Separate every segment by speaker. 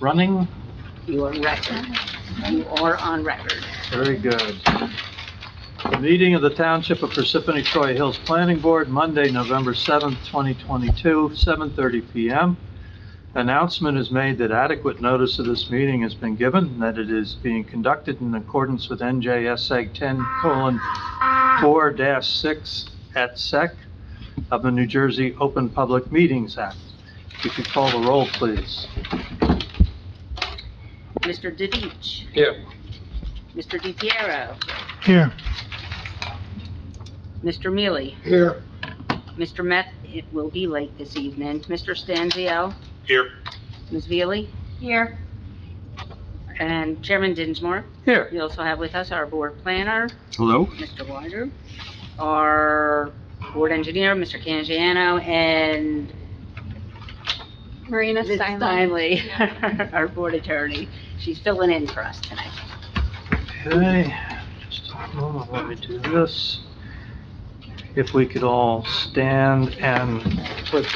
Speaker 1: running?
Speaker 2: You are record. You are on record.
Speaker 1: Very good. The meeting of the Township of Parsippany-Troy Hills Planning Board, Monday, November 7th, 2022, 7:30 PM. Announcement is made that adequate notice of this meeting has been given, and that it is being conducted in accordance with NJSA 10:4-6 et sec. of the New Jersey Open Public Meetings Act. If you could call the roll, please.
Speaker 2: Mr. Didich.
Speaker 3: Here.
Speaker 2: Mr. DiPiero.
Speaker 3: Here.
Speaker 2: Mr. Mealy.
Speaker 3: Here.
Speaker 2: Mr. Meth, it will be late this evening. Mr. Stanzio.
Speaker 3: Here.
Speaker 2: Ms. Veely. Here. And Chairman Dinsmore.
Speaker 1: Here.
Speaker 2: We also have with us our board planner,
Speaker 1: Hello.
Speaker 2: Mr. Wider, our board engineer, Mr. Canjiano, and
Speaker 4: Marina
Speaker 2: Ms.
Speaker 4: Steinley.
Speaker 2: Steinley, our board attorney. She's filling in for us tonight.
Speaker 1: Okay, just a moment, let me do this. If we could all stand and put...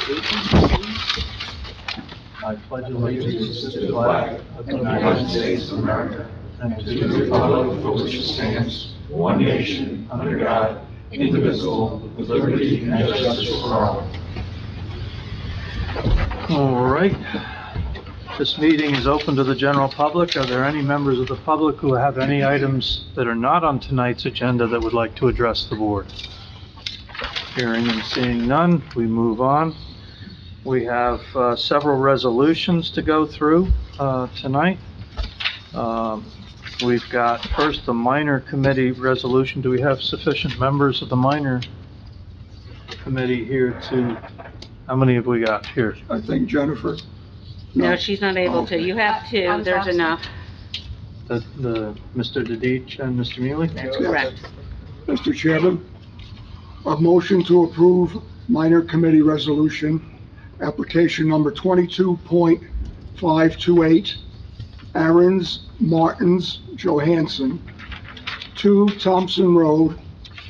Speaker 1: I pledge allegiance to the flag of the United States of America and to the republic for which it stands, one nation, under God, indivisible, with liberty and justice for all. All right. This meeting is open to the general public. Are there any members of the public who have any items that are not on tonight's agenda that would like to address the board? Hearing and seeing none, we move on. We have several resolutions to go through tonight. We've got first the minor committee resolution. Do we have sufficient members of the minor committee here to, how many have we got here?
Speaker 3: I think Jennifer.
Speaker 2: No, she's not able to.
Speaker 3: Okay.
Speaker 2: You have two, there's enough.
Speaker 1: The Mr. Didich and Mr. Mealy?
Speaker 2: That's correct.
Speaker 3: Mr. Chairman, a motion to approve minor committee resolution, application number 22.528, Aaron's, Martins, Johansson, 2 Thompson Road,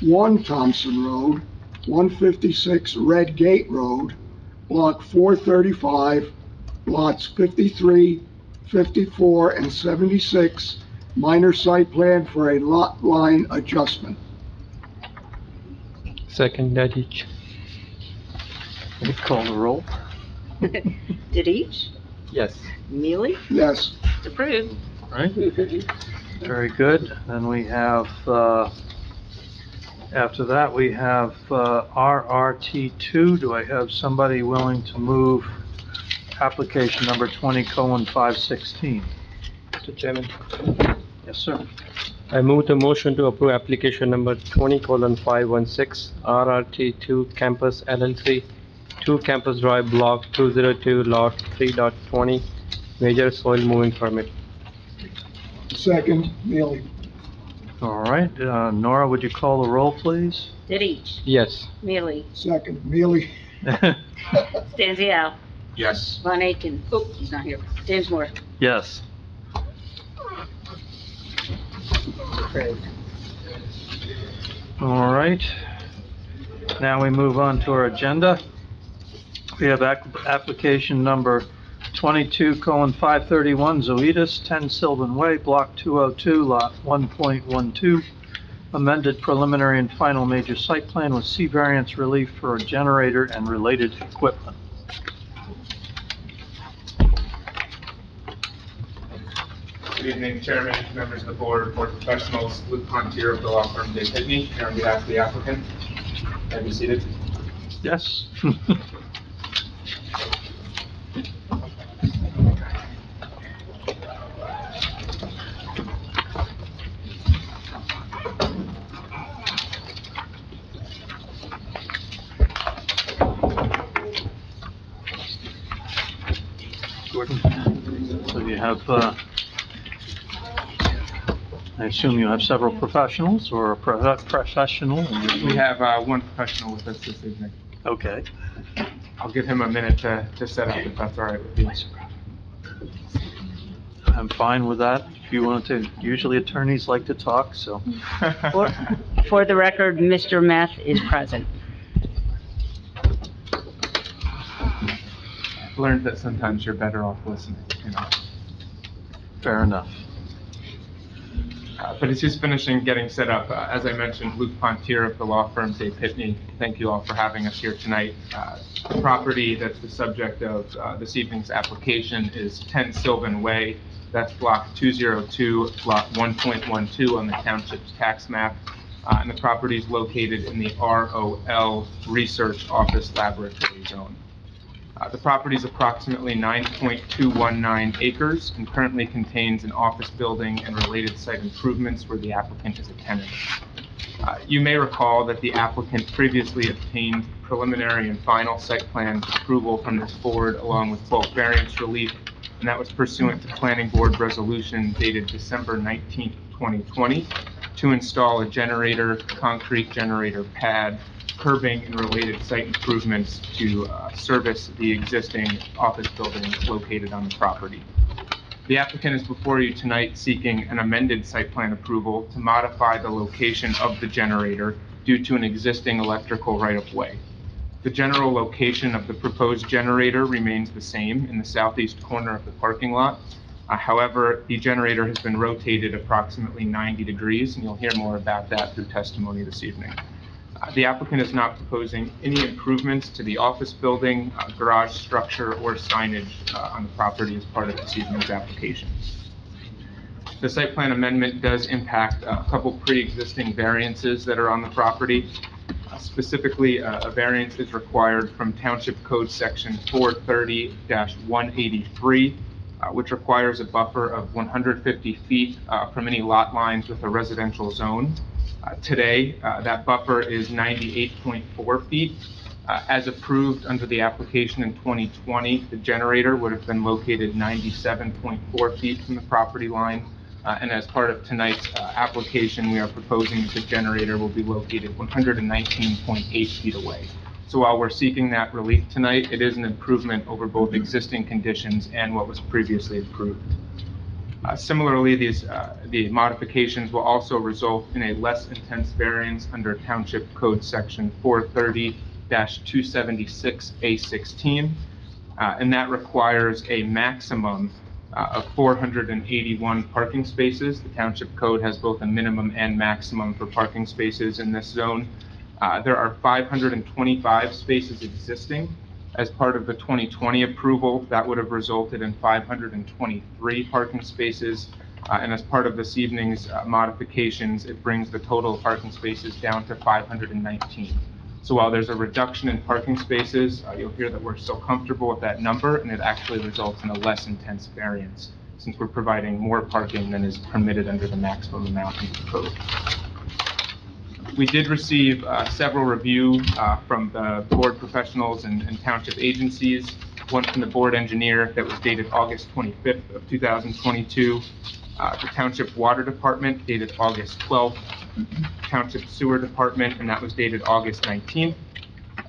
Speaker 3: 1 Thompson Road, 156 Red Gate Road, Block 435, lots 53, 54, and 76, minor site plan for a lot line adjustment.
Speaker 5: Second, Dadich.
Speaker 1: We call the roll.
Speaker 2: Didich,
Speaker 5: Yes.
Speaker 2: Mealy,
Speaker 3: Yes.
Speaker 2: it's approved.
Speaker 1: Right? Very good. Then we have, after that, we have RRT2. Do I have somebody willing to move application number 20:516?
Speaker 5: Mr. Chairman,
Speaker 1: Yes, sir.
Speaker 5: I move the motion to approve application number 20:516, RRT2 Campus LLC, 2 Campus Drive, Block 202, Lot 3.20, major soil moving permit.
Speaker 3: Second, Mealy.
Speaker 1: All right. Nora, would you call the roll, please?
Speaker 2: Didich,
Speaker 5: Yes.
Speaker 2: Mealy,
Speaker 3: Second, Mealy.
Speaker 2: Stanzio,
Speaker 3: Yes.
Speaker 2: Von Aiken. Oh, he's not here. Dinsmore.
Speaker 1: Yes.
Speaker 2: Approved.
Speaker 1: All right. Now we move on to our agenda. We have application number 22:531, Zoetis, 10 Sylvan Way, Block 202, Lot 1.12, amended preliminary and final major site plan with C variance relief for a generator and related equipment.
Speaker 6: Good evening, Chairman, members of the board, board professionals. Luke Pontier of the law firm Dave Pitney, here on behalf of the applicant. May I be seated?
Speaker 1: Yes? Gordon? So you have, I assume you have several professionals or a professional?
Speaker 6: We have one professional with us this evening.
Speaker 1: Okay.
Speaker 6: I'll give him a minute to set up, if that's all right with you.
Speaker 1: I'm fine with that. If you want to, usually attorneys like to talk, so.
Speaker 2: For the record, Mr. Meth is present.
Speaker 6: Learned that sometimes you're better off listening, you know.
Speaker 1: Fair enough.
Speaker 6: But as he's finishing getting set up, as I mentioned, Luke Pontier of the law firm Day Pitney, thank you all for having us here tonight. The property that's the subject of this evening's application is 10 Sylvan Way. That's block 202, lot 1.12 on the township's tax map. And the property is located in the ROL Research Office Laboratory Zone. The property is approximately 9.219 acres and currently contains an office building and related site improvements where the applicant is a tenant. You may recall that the applicant previously obtained preliminary and final site plan approval from this board along with bulk variance relief, and that was pursuant to Planning Board Resolution dated December 19th, 2020, to install a generator, concrete generator pad, curbing, and related site improvements to service the existing office building located on the property. The applicant is before you tonight seeking an amended site plan approval to modify the location of the generator due to an existing electrical right-of-way. The general location of the proposed generator remains the same in the southeast corner of the parking lot. However, the generator has been rotated approximately 90 degrees, and you'll hear more about that through testimony this evening. The applicant is not proposing any improvements to the office building, garage structure, or signage on the property as part of this evening's application. The site plan amendment does impact a couple pre-existing variances that are on the property. Specifically, a variance is required from Township Code Section 430-183, which requires a buffer of 150 feet from any lot lines with a residential zone. Today, that buffer is 98.4 feet. As approved under the application in 2020, the generator would have been located 97.4 feet from the property line. And as part of tonight's application, we are proposing that the generator will be located 119.8 feet away. So while we're seeking that relief tonight, it is an improvement over both existing conditions and what was previously approved. Similarly, the modifications will also result in a less intense variance under Township Code Section 430-276A16, and that requires a maximum of 481 parking spaces. The Township Code has both a minimum and maximum for parking spaces in this zone. There are 525 spaces existing. As part of the 2020 approval, that would have resulted in 523 parking spaces. And as part of this evening's modifications, it brings the total parking spaces down to 519. So while there's a reduction in parking spaces, you'll hear that we're still comfortable with that number, and it actually results in a less intense variance since we're providing more parking than is permitted under the maximum amount in the code. We did receive several review from the board professionals and township agencies, one from the board engineer that was dated August 25th of 2022, the Township Water Department dated August 12th, Township Sewer Department, and that was dated August 19th,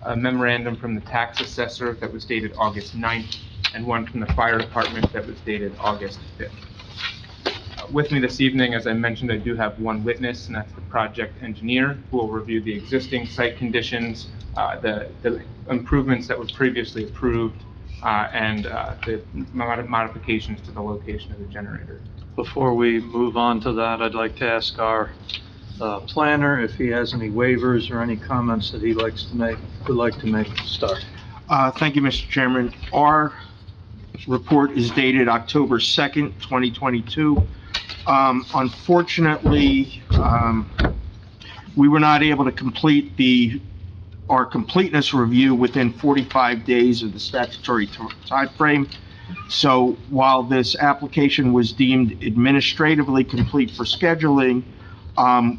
Speaker 6: a memorandum from the tax assessor that was dated August 9th, and one from the fire department that was dated August 5th. With me this evening, as I mentioned, I do have one witness, and that's the project engineer, who will review the existing site conditions, the improvements that were previously approved, and the modifications to the location of the generator.
Speaker 1: Before we move on to that, I'd like to ask our planner if he has any waivers or any comments that would like to make to start.
Speaker 4: Thank you, Mr. Chairman. Our report is dated October 2nd, 2022. Unfortunately, we were not able to complete our completeness review within 45 days of the statutory time frame. So while this application was deemed administratively complete for scheduling,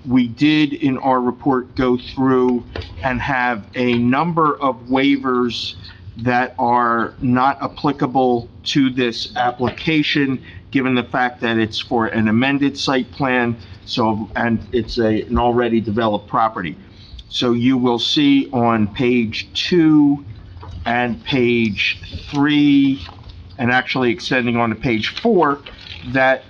Speaker 4: we did in our report go through and have a number of waivers that are not applicable to this application, given the fact that it's for an amended site plan, and it's an already developed property. So you will see on page 2 and page 3, and actually extending on to page 4, that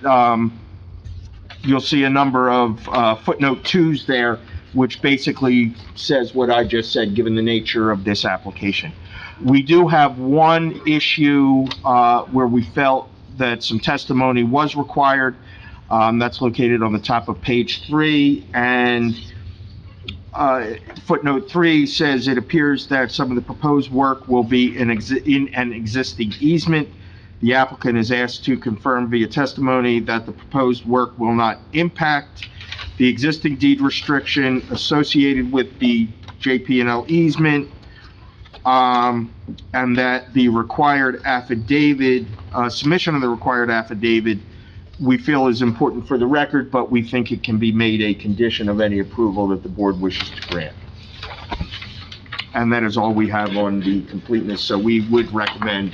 Speaker 4: you'll see a number of footnote 2s there, which basically says what I just said, given the nature of this application. We do have one issue where we felt that some testimony was required. That's located on the top of page 3, and footnote 3 says it appears that some of the proposed work will be in an existing easement. The applicant is asked to confirm via testimony that the proposed work will not impact the existing deed restriction associated with the JP&L easement, and that the required affidavit, submission of the required affidavit, we feel is important for the record, but we think it can be made a condition of any approval that the board wishes to grant. And that is all we have on the completeness, so we would recommend,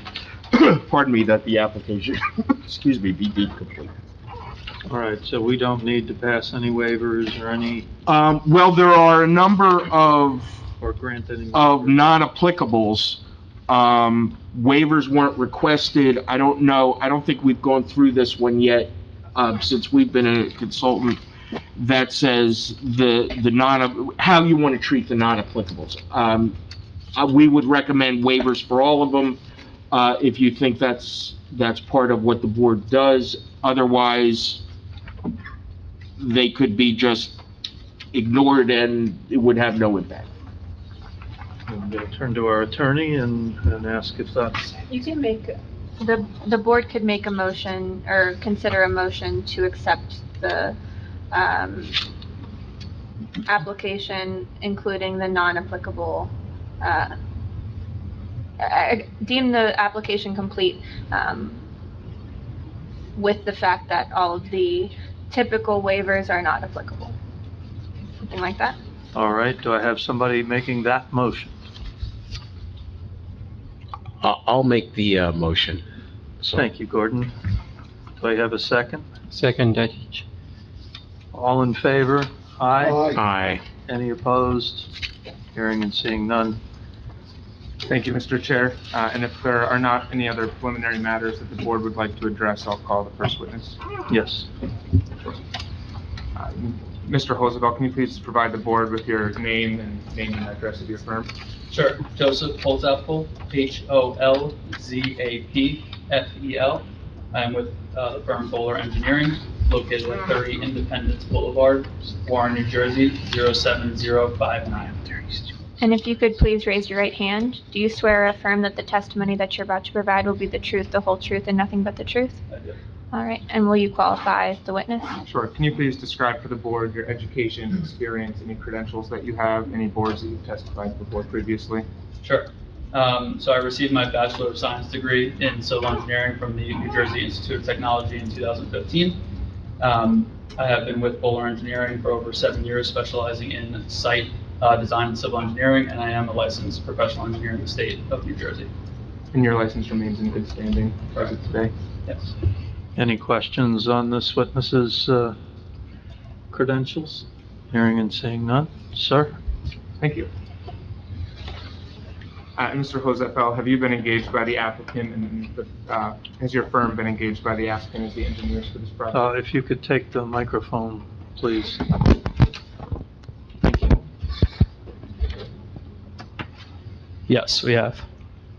Speaker 4: pardon me, that the application, excuse me, be deemed complete.
Speaker 1: All right, so we don't need to pass any waivers or any,
Speaker 4: Well, there are a number of
Speaker 1: or grant any.
Speaker 4: non-applicables. Waivers weren't requested. I don't know, I don't think we've gone through this one yet, since we've been a consultant, that says how you want to treat the non-applicables. We would recommend waivers for all of them, if you think that's part of what the board does. Otherwise, they could be just ignored and it would have no impact.
Speaker 1: I'm going to turn to our attorney and ask if that's,
Speaker 7: You can make, the board could make a motion or consider a motion to accept the, application, including the non-applicable, deem the application complete, with the fact that all of the typical waivers are not applicable. Something like that?
Speaker 1: all right, do I have somebody making that motion?
Speaker 8: I'll make the motion. So-
Speaker 1: Thank you, Gordon. Do I have a second?
Speaker 5: Second, Datich.
Speaker 1: All in favor? Aye.
Speaker 8: Aye.
Speaker 1: Any opposed? Hearing and seeing none.
Speaker 6: Thank you, Mr. Chair. And if there are not any other preliminary matters that the board would like to address, I'll call the first witness.
Speaker 1: Yes.
Speaker 6: Mr. Holzapfel, can you please provide the board with your name and address of your firm?
Speaker 9: Sure. Joseph Holzapfel, Holzapfel. I'm with the firm Bowler Engineering, located at 30 Independence Boulevard, Warren, New Jersey, 07059.
Speaker 7: And if you could please raise your right hand, do you swear or affirm that the testimony that you're about to provide will be the truth, the whole truth, and nothing but the truth?
Speaker 9: I do.
Speaker 7: All right, and will you qualify as the witness?
Speaker 6: Sure. Can you please describe for the board your education, experience, any credentials that you have, any boards that you've testified before previously?
Speaker 9: Sure. So I received my Bachelor of Science degree in Civil Engineering from the New Jersey Institute of Technology in 2015. I have been with Bowler Engineering for over 7 years, specializing in site design and civil engineering, and I am a licensed professional engineer in the state of New Jersey.
Speaker 6: And your license remains in good standing as of today?
Speaker 9: Yes.
Speaker 1: Any questions on this witness's credentials? Hearing and seeing none. Sir?
Speaker 6: Thank you. Mr. Holzapfel, have you been engaged by the applicant, and has your firm been engaged by the applicant as the engineers for this project?
Speaker 1: If you could take the microphone, please. Thank you.
Speaker 9: Yes, we have.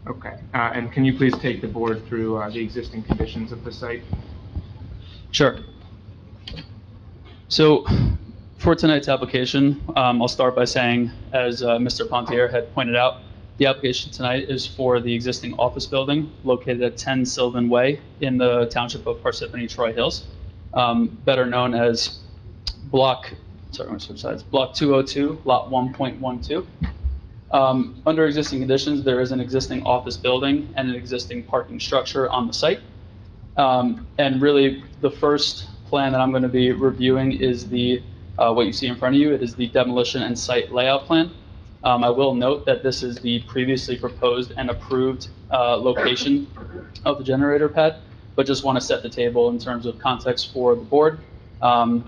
Speaker 6: Okay. And can you please take the board through the existing conditions of the site?
Speaker 9: Sure. So for tonight's application, I'll start by saying, as Mr. Pontier had pointed out, the application tonight is for the existing office building located at 10 Sylvan Way in the township of Parsippany-Troy Hills, better known as Block 202, Lot 1.12. Under existing conditions, there is an existing office building and an existing parking structure on the site. And really, the first plan that I'm going to be reviewing is the what you see in front of you. It is the demolition and site layout plan. I will note that this is the previously proposed and approved location of the generator pad, but just want to set the table in terms of context for the board,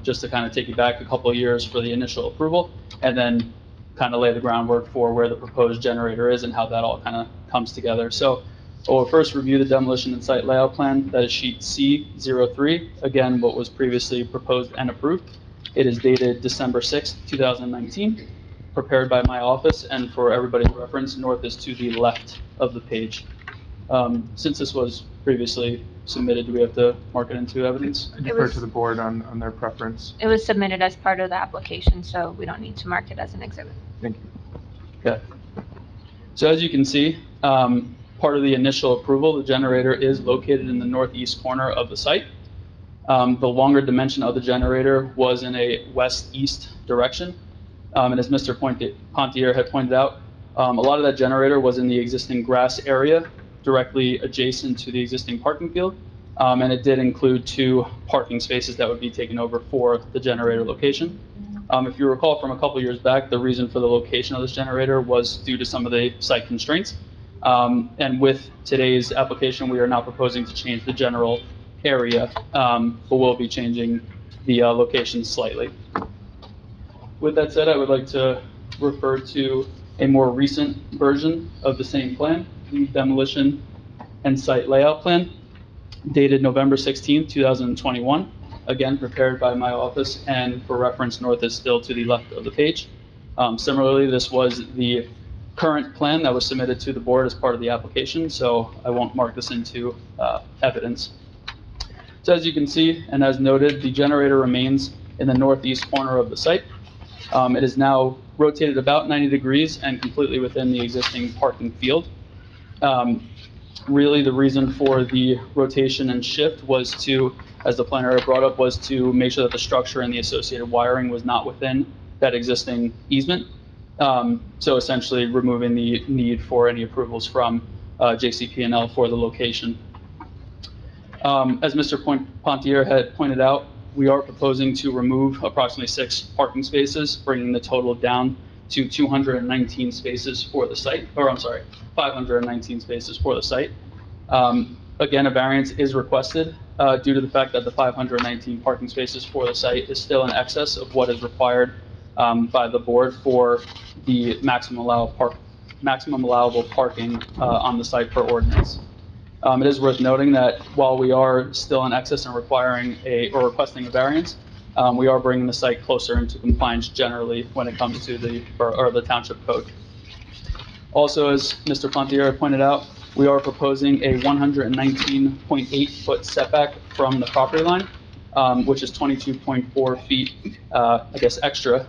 Speaker 9: just to kind of take you back a couple of years for the initial approval, and then kind of lay the groundwork for where the proposed generator is and how that all kind of comes together. So we'll first review the demolition and site layout plan. That is sheet C03, again, what was previously proposed and approved. It is dated December 6th, 2019, prepared by my office, and for everybody's reference, north is to the left of the page. Since this was previously submitted, do we have to mark it into evidence?
Speaker 6: I defer to the board on their preference.
Speaker 7: It was submitted as part of the application, so we don't need to mark it as an exhibit.
Speaker 6: Thank you.
Speaker 9: Okay. So as you can see, part of the initial approval, the generator is located in the northeast corner of the site. The longer dimension of the generator was in a west-east direction. And as Mr. Pontier had pointed out, a lot of that generator was in the existing grass area directly adjacent to the existing parking field. And it did include 2 parking spaces that would be taken over for the generator location. If you recall from a couple years back, the reason for the location of this generator was due to some of the site constraints. And with today's application, we are now proposing to change the general area, but we'll be changing the location slightly. With that said, I would like to refer to a more recent version of the same plan, the demolition and site layout plan, dated November 16, 2021. Again, prepared by my office, and for reference, north is still to the left of the page. Similarly, this was the current plan that was submitted to the board as part of the application, so I won't mark this into evidence. So as you can see, and as noted, the generator remains in the northeast corner of the site. It is now rotated about 90 degrees and completely within the existing parking field. Really, the reason for the rotation and shift was to, as the planner had brought up, was to make sure that the structure and the associated wiring was not within that existing easement. So essentially removing the need for any approvals from JCP&L for the location. As Mr. Pontier had pointed out, we are proposing to remove approximately 6 parking spaces, bringing the total down to 219 spaces for the site, or I'm sorry, 519 spaces for the site. Again, a variance is requested due to the fact that the 519 parking spaces for the site is still in excess of what is required by the board for the maximum allowable parking on the site per ordinance. It is worth noting that while we are still in excess and requesting a variance, we are bringing the site closer into compliance generally when it comes to the township code. Also, as Mr. Pontier pointed out, we are proposing a 119.8-foot setback from the property line, which is 22.4 feet, extra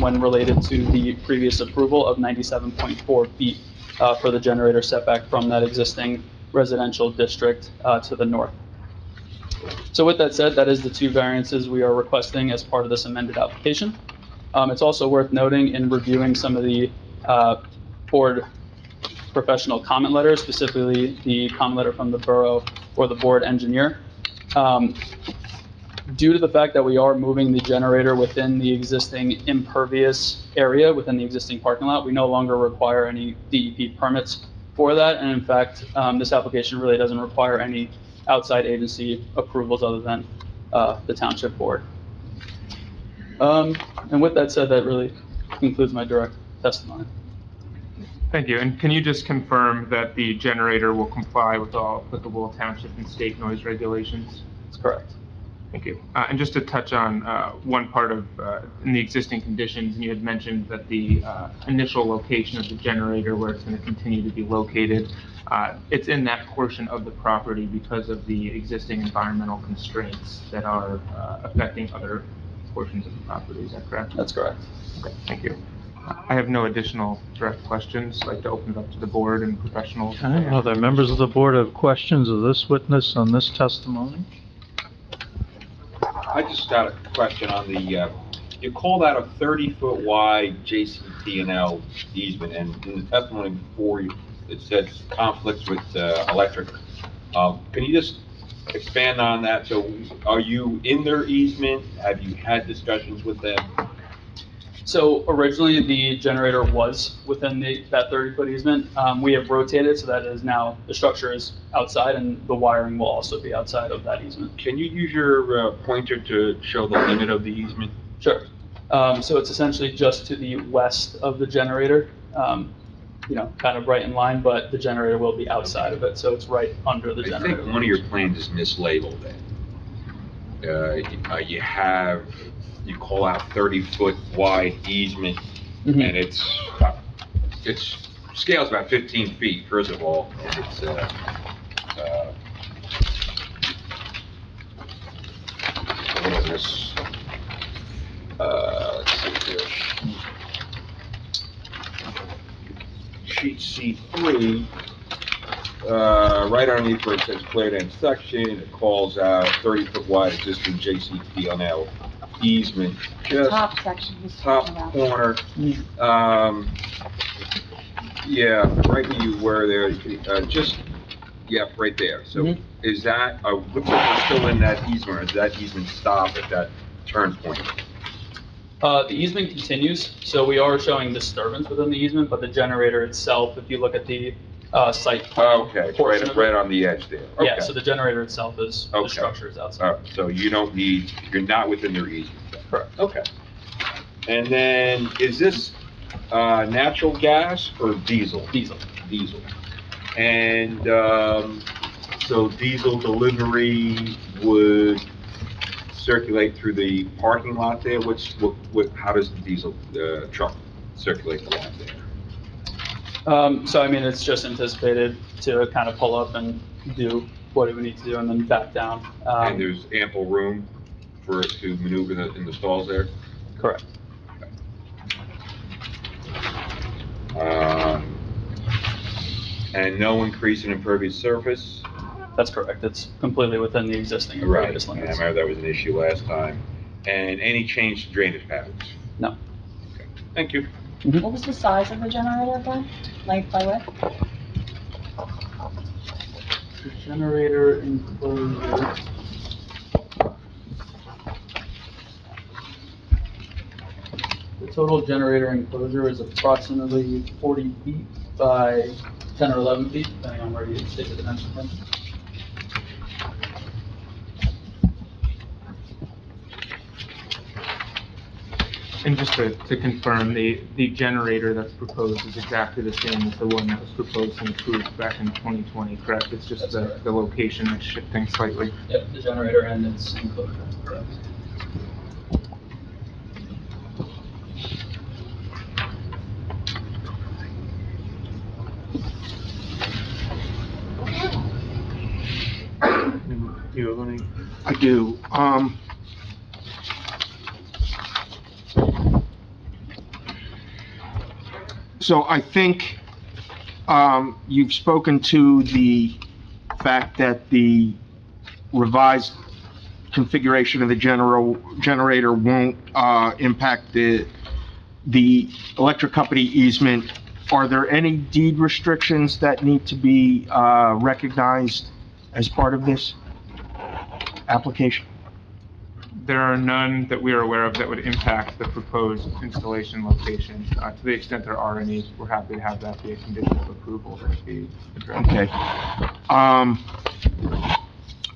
Speaker 9: when related to the previous approval of 97.4 feet for the generator setback from that existing residential district to the north. So with that said, that is the 2 variances we are requesting as part of this amended application. It's also worth noting in reviewing some of the board professional comment letters, specifically the comment letter from the borough or the board engineer. Due to the fact that we are moving the generator within the existing impervious area, within the existing parking lot, we no longer require any DEP permits for that. And in fact, this application really doesn't require any outside agency approvals other than the township board. And with that said, that really concludes my direct testimony.
Speaker 6: Thank you. And can you just confirm that the generator will comply with all applicable township and state noise regulations?
Speaker 9: That's correct.
Speaker 6: Thank you. And just to touch on one part of in the existing conditions, and you had mentioned that the initial location of the generator, where it's going to continue to be located, it's in that portion of the property because of the existing environmental constraints that are affecting other portions of the property. Is that correct?
Speaker 9: That's correct.
Speaker 6: Okay, thank you. I have no additional direct questions. I'd like to open it up to the board and professionals.
Speaker 1: Okay, other members of the board have questions of this witness on this testimony?
Speaker 10: I just got a question on the, you call that a 30-foot wide JCP&L easement, and in the testimony before you, it says conflicts with electric. Can you just expand on that? So are you in their easement? Have you had discussions with them?
Speaker 9: So originally, the generator was within that 30-foot easement. We have rotated so that is now, the structure is outside and the wiring will also be outside of that easement.
Speaker 10: Can you use your pointer to show the limit of the easement?
Speaker 9: Sure. So it's essentially just to the west of the generator, kind of right in line, but the generator will be outside of it, so it's right under the generator.
Speaker 10: I think one of your plans is mislabeled then. You call out 30-foot wide easement,
Speaker 9: Mm-hmm.
Speaker 10: and it's scales about 15 feet, first of all, and it's this, let's see here. Sheet C3, right underneath where it says cleared end section, it calls out 30-foot wide existing JCP&L easement. Just
Speaker 2: Top section he's talking
Speaker 10: top
Speaker 2: about.
Speaker 10: corner. Yeah, right where you were there, right there. So is that, looks like we're still in that easement, or does that easement stop at that turn point?
Speaker 9: The easement continues, so we are showing disturbance within the easement, but the generator itself, if you look at the site plan
Speaker 10: Okay, it's
Speaker 9: portion of
Speaker 10: right
Speaker 9: it,
Speaker 10: on the edge there.
Speaker 9: yeah,
Speaker 10: Okay.
Speaker 9: so the generator itself is, the
Speaker 10: Okay.
Speaker 9: structure is outside.
Speaker 10: All right, so you're not within their easement.
Speaker 9: Correct.
Speaker 10: Okay. And then, is this natural gas or diesel?
Speaker 9: Diesel.
Speaker 10: Diesel. And so diesel delivery would circulate through the parking lot there? How does the diesel truck circulate the lot there?
Speaker 9: So I mean, it's just anticipated to kind of pull up and do what it would need to do and then back down.
Speaker 10: And there's ample room for it to maneuver in the stalls there?
Speaker 9: Correct.
Speaker 10: And no increase in impervious surface?
Speaker 9: That's correct. It's completely within the existing
Speaker 10: Right,
Speaker 9: impervious
Speaker 10: I
Speaker 9: limits.
Speaker 10: remember that was an issue last time. And any change to drainage patterns?
Speaker 9: No.
Speaker 10: Okay. Thank you.
Speaker 2: What was the size of the generator again? Length by width?
Speaker 9: The generator enclosure. The total generator enclosure is approximately 40 feet by 10 or 11 feet, depending on where you stick the dimension from.
Speaker 6: And just to confirm, the generator that's proposed is exactly the same as the one that was proposed and approved back in 2020, correct? It's just the location is shifting slightly.
Speaker 9: Yep, the generator and its enclosure, correct.
Speaker 1: Do you have any?
Speaker 4: I do. So I think, you've spoken to the fact that the revised configuration of the generator won't, impact the electric company easement. Are there any deed restrictions that need to be, recognized as part of this application?
Speaker 6: There are none that we are aware of that would impact the proposed installation location. To the extent there are any, we're happy to have that be a condition of approval that be addressed.
Speaker 4: Okay.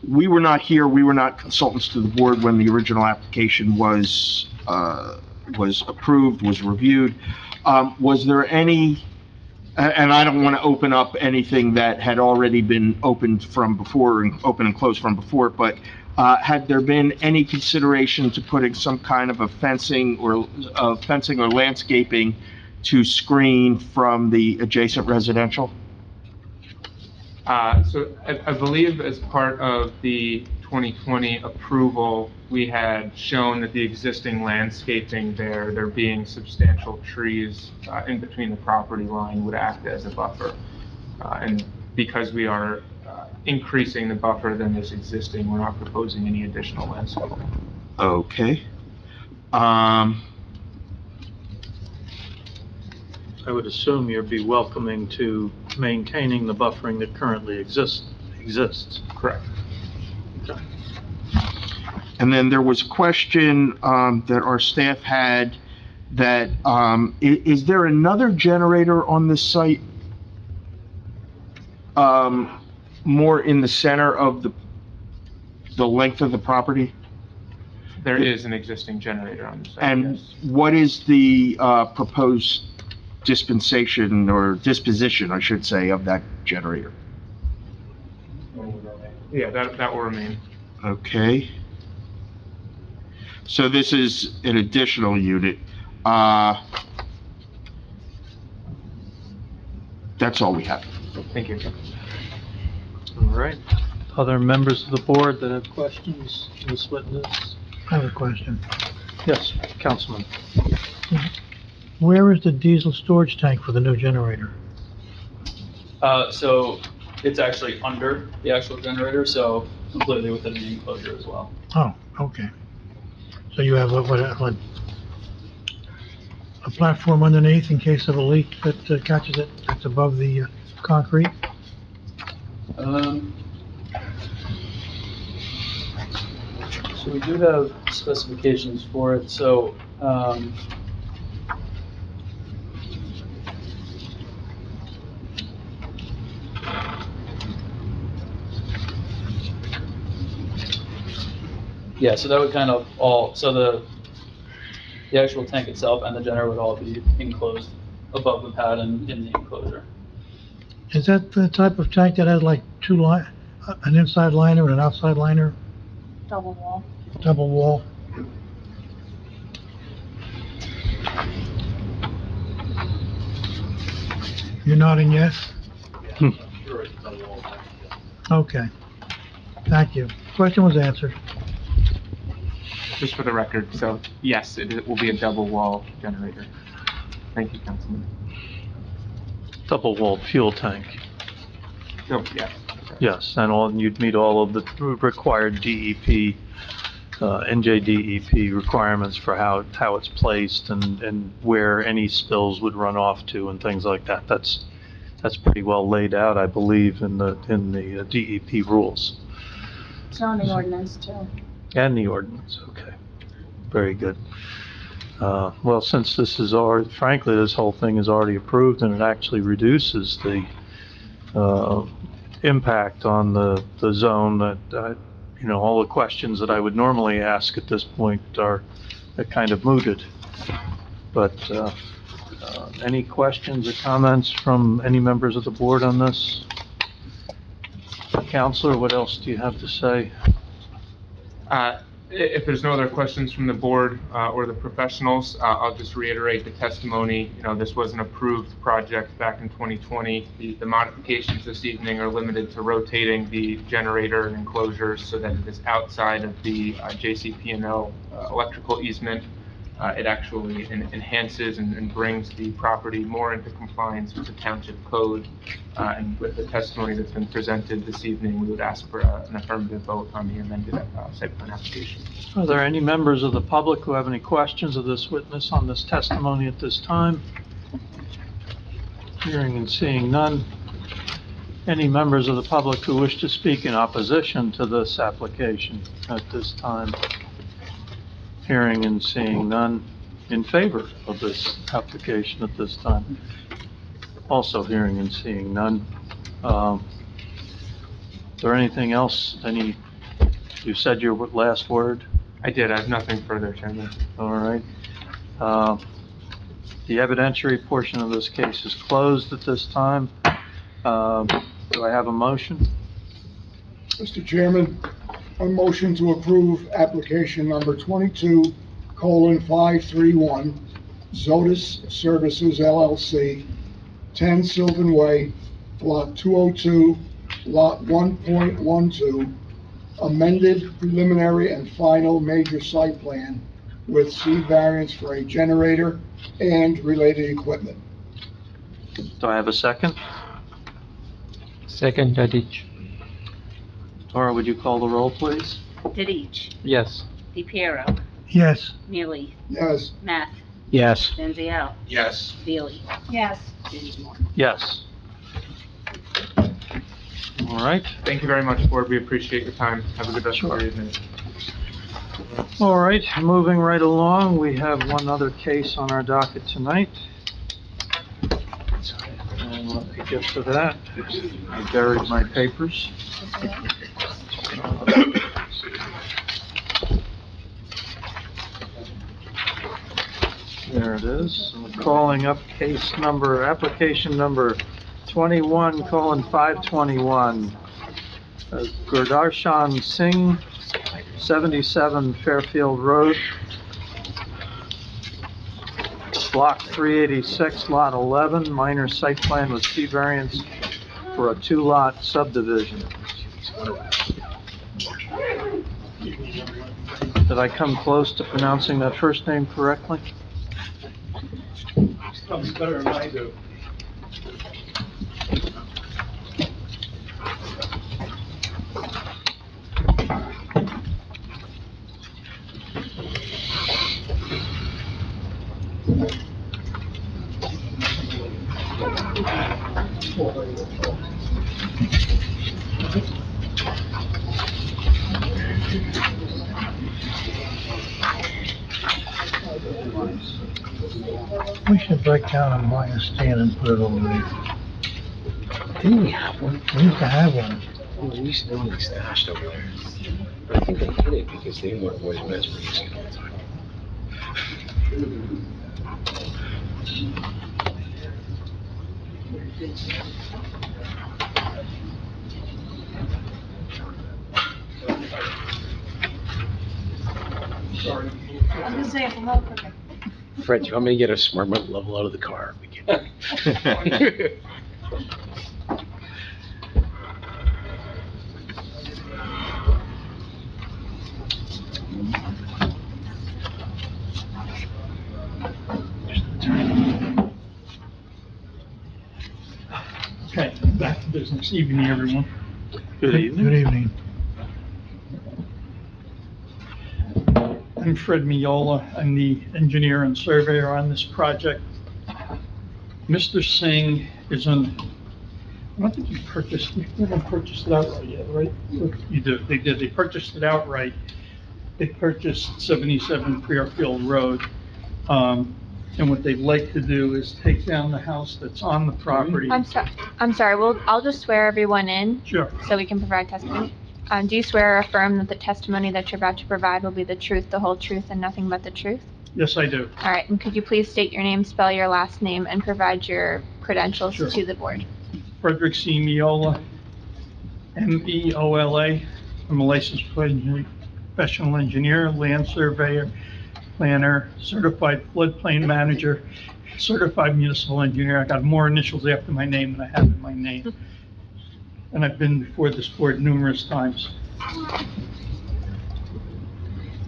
Speaker 4: We were not here, we were not consultants to the board when the original application was approved, was reviewed. Was there any, and I don't want to open up anything that had already been opened from before, and open and closed from before, but had there been any consideration to putting some kind of a fencing or landscaping to screen from the adjacent residential?
Speaker 6: So I believe as part of the 2020 approval, we had shown that the existing landscaping there being substantial trees in between the property line would act as a buffer. And because we are increasing the buffer than is existing, we're not proposing any additional landscaping.
Speaker 4: Okay.
Speaker 1: I would assume you'd be welcoming to maintaining the buffering that currently exists.
Speaker 6: Correct.
Speaker 4: And then there was a question that our staff had that, is there another generator on this site? More in the center of the length of the property?
Speaker 6: There is an existing generator on the site,
Speaker 4: And
Speaker 6: yes.
Speaker 4: what is the proposed dispensation or disposition, I should say, of that generator?
Speaker 6: Yeah, that will remain.
Speaker 4: Okay. So this is an additional unit. That's all we have.
Speaker 6: Thank you.
Speaker 1: All right. Other members of the board that have questions, Ms. Witness?
Speaker 11: I have a question.
Speaker 1: Yes, Councilman.
Speaker 11: Where is the diesel storage tank for the new generator?
Speaker 9: So it's actually under the actual generator, so completely within the enclosure as well.
Speaker 11: Oh, okay. So you have a platform underneath in case of a leak that catches it, that's above the concrete?
Speaker 9: So we do have specifications for it, so, yeah, so that would kind of all, so the actual tank itself and the generator would all be enclosed above the pad and in the enclosure.
Speaker 11: Is that the type of tank that has like an inside liner and an outside liner,
Speaker 7: Double wall.
Speaker 11: double wall? You're nodding yes? Okay. Thank you. Question was answered.
Speaker 6: Just for the record, so yes, it will be a double wall generator. Thank you, Councilman.
Speaker 1: Double-walled fuel tank.
Speaker 6: Oh, yeah.
Speaker 1: Yes, and you'd meet all of the required DEP, NJDEP requirements for how it's placed and where any spills would run off to and things like that. That's pretty well laid out, I believe, in the DEP rules.
Speaker 7: It's on the ordinance too.
Speaker 1: And the ordinance, okay. Very good. Well, since this is already, frankly, this whole thing is already approved and it actually reduces the impact on the zone that, all the questions that I would normally ask at this point are kind of mooted. But any questions or comments from any members of the board on this? Counselor, what else do you have to say?
Speaker 6: If there's no other questions from the board or the professionals, I'll just reiterate the testimony. This was an approved project back in 2020. The modifications this evening are limited to rotating the generator and enclosures so that it is outside of the JCP&L electrical easement. It actually enhances and brings the property more into compliance with the township code. And with the testimony that's been presented this evening, we would ask for an affirmative vote on the amended site plan application.
Speaker 1: Are there any members of the public who have any questions of this witness on this testimony at this time? Hearing and seeing none. Any members of the public who wish to speak in opposition to this application at this time? Hearing and seeing none. In favor of this application at this time? Also hearing and seeing none. Is there anything else? You said your last word?
Speaker 6: I did. I have nothing further, Chairman.
Speaker 1: All right. The evidentiary portion of this case is closed at this time. Do I have a motion?
Speaker 3: Mr. Chairman, a motion to approve application number 22:531, Zotis Services LLC, 10 Sylvan Way, Block 202, Lot 1.12, amended preliminary and final major site plan with C variance for a generator and related equipment.
Speaker 1: Do I have a second?
Speaker 5: Second, Tadich.
Speaker 1: Tara, would you call the roll, please?
Speaker 2: Didich,
Speaker 5: Yes.
Speaker 2: DePiero,
Speaker 11: Yes.
Speaker 2: Neely,
Speaker 3: Yes.
Speaker 2: Math,
Speaker 8: Yes.
Speaker 2: Stenzel,
Speaker 10: Yes.
Speaker 2: Bailey,
Speaker 7: Yes.
Speaker 2: Dinsmore.
Speaker 1: Yes. All right.
Speaker 6: Thank you very much, board. We appreciate your time. Have a good rest of your evening.
Speaker 1: All right, moving right along, we have one other case on our docket tonight. And let me get to that. I buried my papers. There it is. I'm calling up application number 21:521. Gurdarshan Singh, 77 Fairfield Road, Block 386, Lot 11, minor site plan with C variance for a two-lot subdivision. Did I come close to pronouncing that first name correctly?
Speaker 3: Comes better than I do.
Speaker 11: We should break down and buy a stand and put it over there.
Speaker 8: Didn't we have one?
Speaker 11: We used to have one.
Speaker 8: We used to know they stashed over there. But I think they hid it because they didn't want boys' mess for using it all the time.
Speaker 7: I'm just saying, from up quicker.
Speaker 8: Fred, do you want me to get a smart mount level out of the car? We can-
Speaker 12: Okay, back to business. Evening, everyone.
Speaker 1: Good evening.
Speaker 11: Good evening.
Speaker 12: I'm Fred Miola. I'm the engineer and surveyor on this project. Mr. Singh is on, I don't think you haven't purchased it outright yet, right? You did, they did. They purchased it outright. They purchased 77 Fairfield Road. And what they'd like to do is take down the house that's on the property.
Speaker 7: I'm sorry, I'll just swear everyone in
Speaker 12: Sure.
Speaker 7: so we can provide testimony. Do you swear or affirm that the testimony that you're about to provide will be the truth, the whole truth, and nothing but the truth?
Speaker 12: Yes, I do.
Speaker 7: All right, and could you please state your name, spell your last name, and provide your credentials
Speaker 12: Sure.
Speaker 7: to the board?
Speaker 12: Frederick C. Miola, M-E-O-L-A. I'm a licensed professional engineer, land surveyor, planner, certified floodplain manager, certified municipal engineer. I got more initials after my name than I have in my name. And I've been before this board numerous times.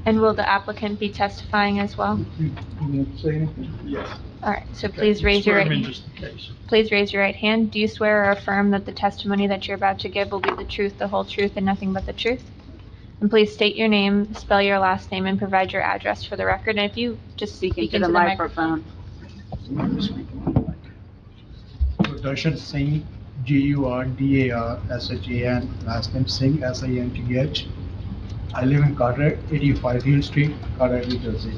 Speaker 7: And will the applicant be testifying as well?
Speaker 12: You want to say anything? Yes.
Speaker 7: All right, so please raise your right hand.
Speaker 12: Just in case.
Speaker 7: Please raise your right hand. Do you swear or affirm that the testimony that you're about to give will be the truth, the whole truth, and nothing but the truth? And please state your name, spell your last name, and provide your address for the record. And if you just
Speaker 2: Speak
Speaker 7: speak
Speaker 2: into the microphone.
Speaker 13: Darshan Singh, Gurdarshan, last name Singh, Sinth. I live in Carteret, 85 Hill Street, Carteret, New Jersey.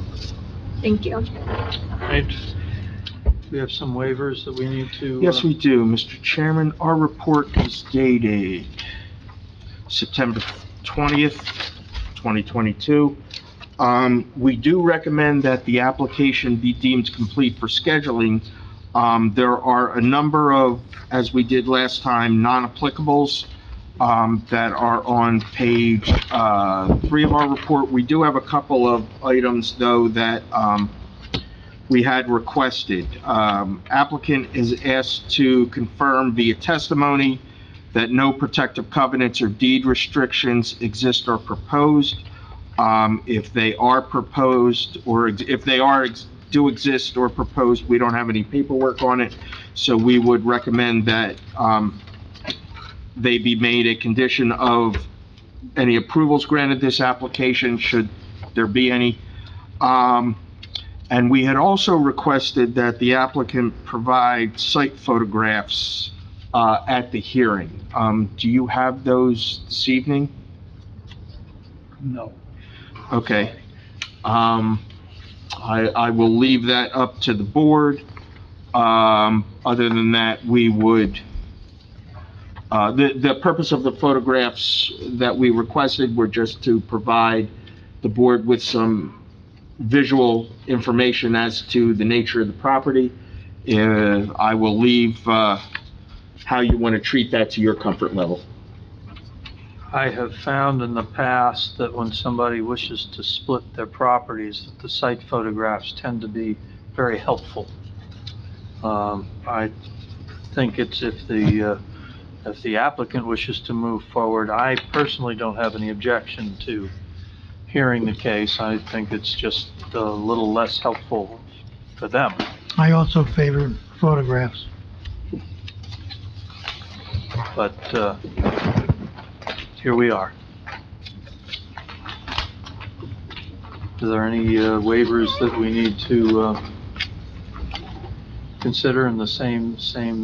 Speaker 7: Thank you.
Speaker 1: Right. We have some waivers that we need to.
Speaker 4: Yes, we do, Mr. Chairman. Our report is dated September 20th, 2022. We do recommend that the application be deemed complete for scheduling. There are a number of, as we did last time, non-applicables that are on page 3 of our report. We do have a couple of items, though, that we had requested. Applicant is asked to confirm via testimony that no protective covenants or deed restrictions exist or proposed. If they are proposed, or if they do exist or proposed, we don't have any paperwork on it, so we would recommend that they be made a condition of any approvals granted this application, should there be any. And we had also requested that the applicant provide site photographs at the hearing. Do you have those this evening?
Speaker 12: No.
Speaker 4: Okay. I will leave that up to the board. Other than that, we would, the purpose of the photographs that we requested were just to provide the board with some visual information as to the nature of the property. I will leave how you want to treat that to your comfort level.
Speaker 1: I have found in the past that when somebody wishes to split their properties, that the site photographs tend to be very helpful. I think it's if the applicant wishes to move forward, I personally don't have any objection to hearing the case. I think it's just a little less helpful for them.
Speaker 11: I also favor photographs.
Speaker 1: But here we are. Is there any waivers that we need to consider in the same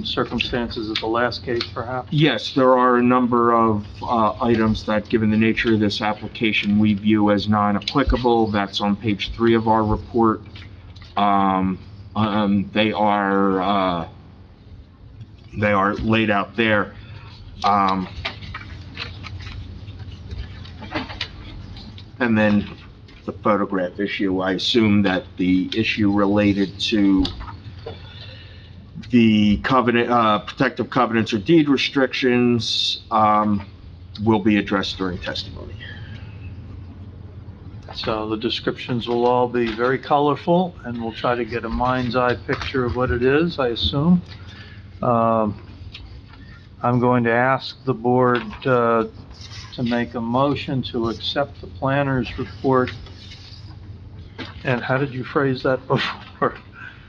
Speaker 1: circumstances as the last case, perhaps?
Speaker 4: Yes, there are a number of items that, given the nature of this application, we view as non-applicable. That's on page 3 of our report. They are laid out there. And then the photograph issue, I assume that the issue related to the covenant, protective covenants or deed restrictions, will be addressed during testimony.
Speaker 1: So the descriptions will all be very colorful, and we'll try to get a mind's eye picture of what it is, I assume. I'm going to ask the board to make a motion to accept the planner's report. And how did you phrase that before?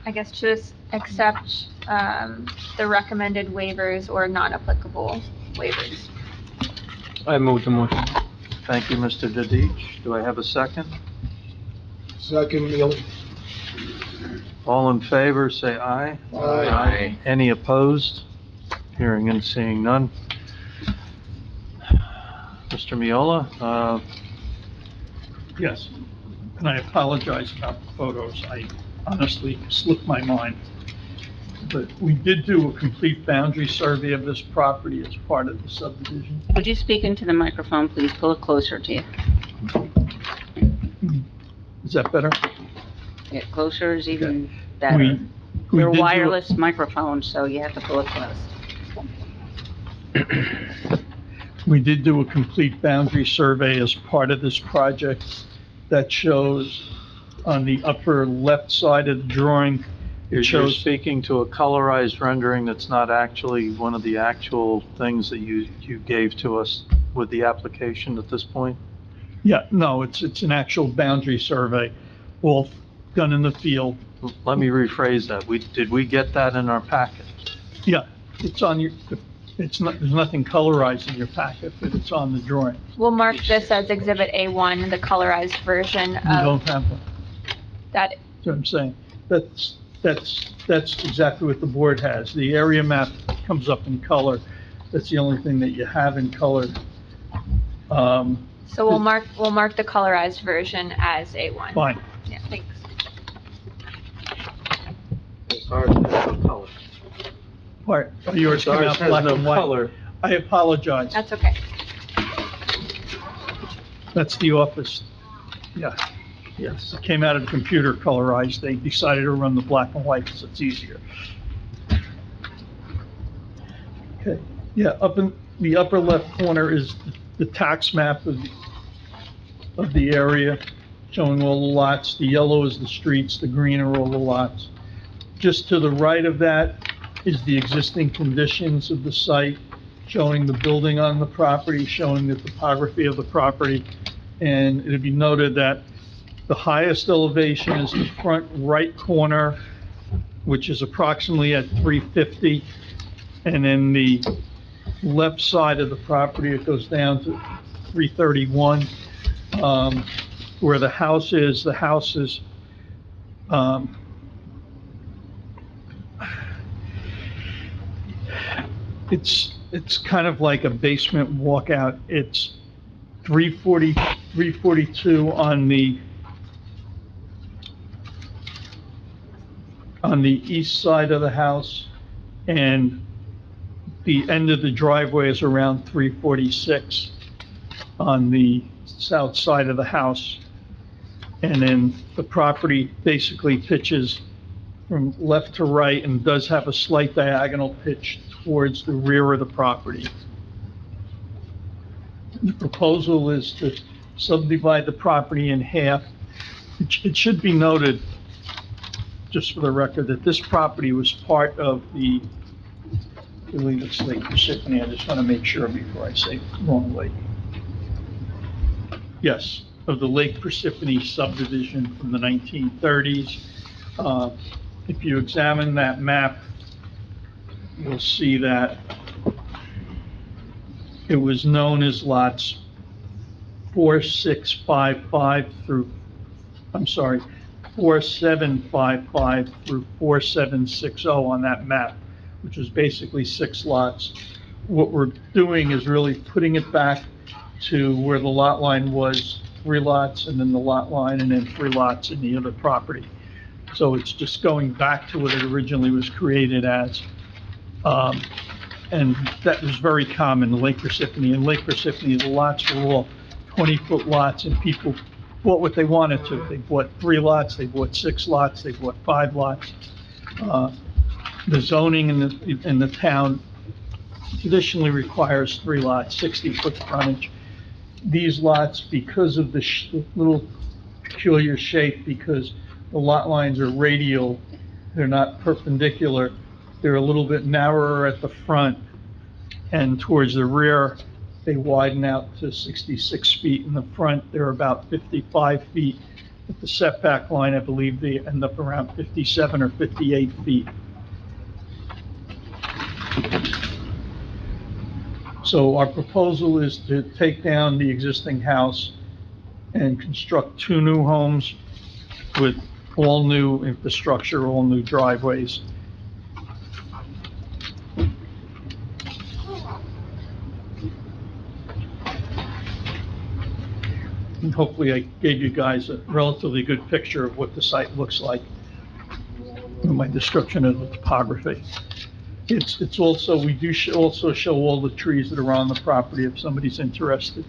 Speaker 7: I guess to accept the recommended waivers or non-applicable waivers.
Speaker 5: I move the motion.
Speaker 1: Thank you, Mr. Dadich. Do I have a second?
Speaker 3: Second, Neely.
Speaker 1: All in favor, say aye.
Speaker 3: Aye.
Speaker 1: Any opposed? Hearing and seeing none. Mr. Miola,
Speaker 12: Yes, and I apologize about the photos. I honestly slipped my mind. But we did do a complete boundary survey of this property as part of the subdivision.
Speaker 2: Would you speak into the microphone, please? Pull it closer to you.
Speaker 12: Is that better?
Speaker 2: Get closer is even
Speaker 12: We-
Speaker 2: better.
Speaker 12: we
Speaker 2: They're
Speaker 12: did do a-
Speaker 2: wireless microphones, so you have to pull it close.
Speaker 12: We did do a complete boundary survey as part of this project that shows on the upper left side of the drawing,
Speaker 1: you're
Speaker 12: it shows,
Speaker 1: speaking to a colorized rendering that's not actually one of the actual things that you gave to us with the application at this point?
Speaker 12: yeah, no, it's an actual boundary survey, all done in the field.
Speaker 1: Let me rephrase that. Did we get that in our packet?
Speaker 12: Yeah, it's on your, it's not, there's nothing colorized in your packet, but it's on the drawing.
Speaker 7: We'll mark this as Exhibit A1, the colorized version
Speaker 12: You
Speaker 7: of
Speaker 12: don't have one.
Speaker 7: that.
Speaker 12: That's what I'm saying. That's exactly what the board has. The area map comes up in color. That's the only thing that you have in color.
Speaker 7: So we'll mark the colorized version as A1.
Speaker 12: Fine.
Speaker 7: Yeah, thanks.
Speaker 1: Ours has no color.
Speaker 12: Part, yours came
Speaker 1: Ours
Speaker 12: out
Speaker 1: has
Speaker 12: black
Speaker 1: no
Speaker 12: and white.
Speaker 1: color.
Speaker 12: I apologize.
Speaker 7: That's okay.
Speaker 12: That's the office. Yeah,
Speaker 1: Yes.
Speaker 12: it came out of the computer colorized. They decided to run the black and white because it's easier. Okay, yeah, up in the upper left corner is the tax map of the area, showing all the lots. The yellow is the streets, the green are all the lots. Just to the right of that is the existing conditions of the site, showing the building on the property, showing the topography of the property. And it'd be noted that the highest elevation is the front right corner, which is approximately at 350. And then the left side of the property, it goes down to 331. Where the house is, it's kind of like a basement walkout. It's 342 on the east side of the house, and the end of the driveway is around 346 on the south side of the house. And then the property basically pitches from left to right and does have a slight diagonal pitch towards the rear of the property. The proposal is to subdivide the property in half. It should be noted, just for the record, that this property was part of the, I believe it's Lake Parsippany. I just want to make sure before I say it wrongly. Yes, of the Lake Parsippany subdivision from the 1930s. If you examine that map, you'll see that it was known as lots 4755 through 4760 on that map, which is basically 6 lots. What we're doing is really putting it back to where the lot line was, 3 lots, and then the lot line, and then 3 lots in the other property. So it's just going back to what it originally was created as. And that was very common in Lake Parsippany. In Lake Parsippany, the lots were all 20-foot lots, and people bought what they wanted to. They bought 3 lots, they bought 6 lots, they bought 5 lots. The zoning in the town traditionally requires 3 lots, 60-foot frontage. These lots, because of the little peculiar shape, because the lot lines are radial, they're not perpendicular, they're a little bit narrower at the front, and towards the rear, they widen out to 66 feet. In the front, they're about 55 feet. At the setback line, I believe they end up around 57 or 58 feet. So our proposal is to take down the existing house and construct 2 new homes with all new infrastructure, all new driveways. And hopefully I gave you guys a relatively good picture of what the site looks like in my description of the topography. It's also, we do also show all the trees that are on the property if somebody's interested.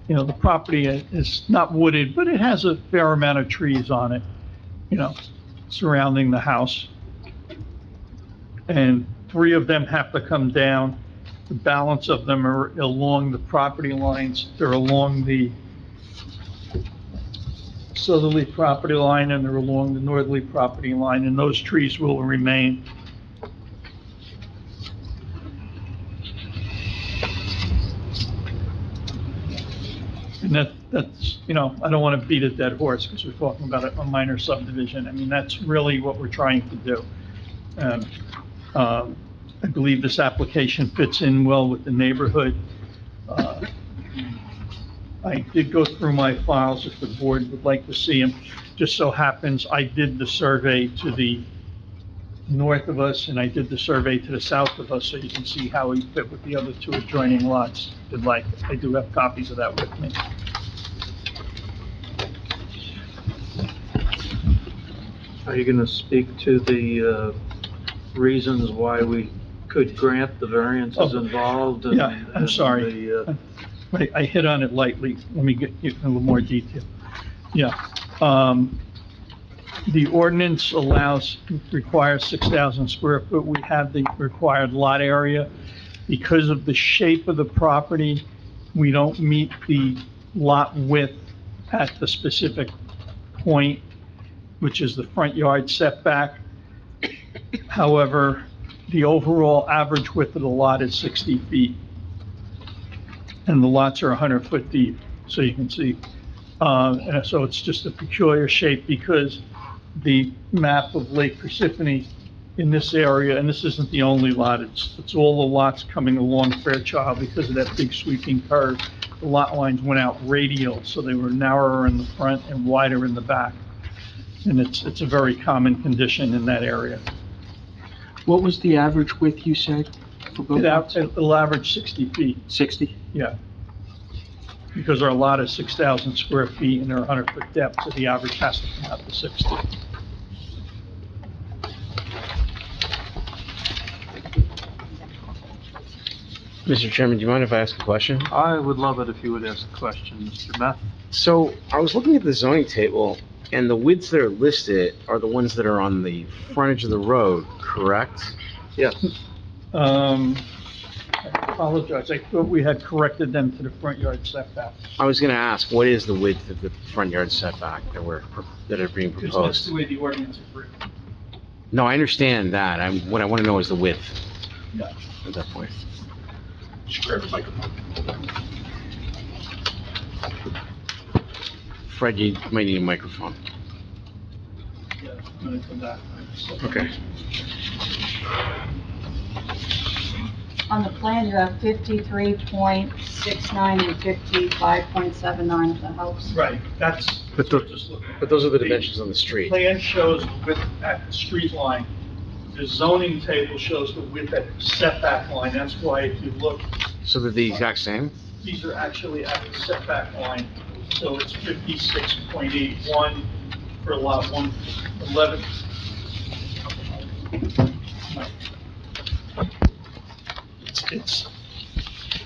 Speaker 12: You know, the property is not wooded, but it has a fair amount of trees on it, you know, surrounding the house. And 3 of them have to come down. The balance of them are along the property lines. They're along the southerly property line, and they're along the northerly property line, and those trees will remain. And that's, you know, I don't want to beat a dead horse because we're talking about a minor subdivision. I mean, that's really what we're trying to do. I believe this application fits in well with the neighborhood. I did go through my files if the board would like to see them. Just so happens I did the survey to the north of us, and I did the survey to the south of us, so you can see how we fit with the other 2 adjoining lots. If you'd like, I do have copies of that with me.
Speaker 1: Are you going to speak to the reasons why we could grant the variances involved? And,
Speaker 12: yeah, I'm sorry. I hit on it lightly. Let me get you a little more detail. Yeah. The ordinance requires 6,000 square foot. We have the required lot area. Because of the shape of the property, we don't meet the lot width at the specific point, which is the front yard setback. However, the overall average width of the lot is 60 feet. And the lots are 100 foot deep, so you can see. And so it's just a peculiar shape because the map of Lake Parsippany in this area, and this isn't the only lot, it's all the lots coming along Fairchild because of that big sweeping curve. The lot lines went out radial, so they were narrower in the front and wider in the back. And it's a very common condition in that area.
Speaker 4: What was the average width you said for both lots?
Speaker 12: It'll average 60 feet.
Speaker 4: 60?
Speaker 12: Yeah. Because our lot is 6,000 square feet and they're 100 foot depth, so the average has to come out to 60.
Speaker 8: Mr. Chairman, do you mind if I ask a question?
Speaker 1: I would love it if you would ask a question, Mr. Meth.
Speaker 8: So I was looking at the zoning table, and the widths that are listed are the ones that are on the frontage of the road, correct?
Speaker 1: Yes.
Speaker 12: I apologize, I thought we had corrected them to the front yard setback.
Speaker 8: I was gonna ask, what is the width of the front yard setback that are being
Speaker 12: Because that's
Speaker 8: proposed?
Speaker 12: the way the ordinance is written.
Speaker 8: No, I understand that. What I wanna know is the width
Speaker 12: Yeah.
Speaker 8: at that point.
Speaker 10: Just grab the microphone.
Speaker 8: Fred, you might need a microphone.
Speaker 12: Yeah, I'm gonna come back.
Speaker 8: Okay.
Speaker 14: On the plan, you have 53.69 and 55.79 of the house.
Speaker 12: Right, that's.
Speaker 8: But those are the dimensions on the street.
Speaker 12: Plan shows the width at the street line. The zoning table shows the width at the setback line. That's why if you look,
Speaker 8: So they're the exact same?
Speaker 12: these are actually at the setback line. So it's 56.81 for lot 111. It's,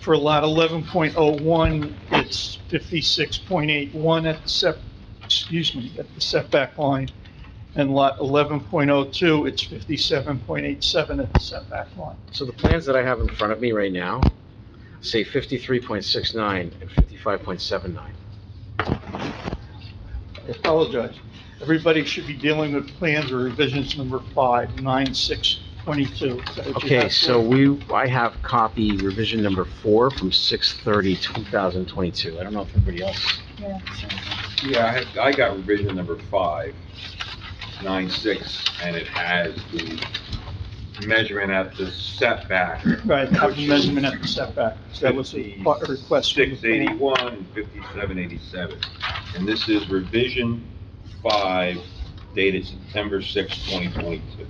Speaker 12: for lot 11.01, it's 56.81 at the at the setback line. And lot 11.02, it's 57.87 at the setback line.
Speaker 8: So the plans that I have in front of me right now say 53.69 and 55.79.
Speaker 12: I apologize. Everybody should be dealing with plans or revisions number 5, 9, 6, 22. Is that what you
Speaker 8: Okay,
Speaker 12: have
Speaker 8: so
Speaker 12: for?
Speaker 8: I have copy revision number 4 from 6/30/2022. I don't know if everybody else.
Speaker 10: Yeah, I got revision number 596, and it has the measurement at the setback.
Speaker 12: Right, have the measurement at the setback. So that was a request. from the plan.
Speaker 10: 681 and 5787. And this is revision 5 dated September 6, 2022.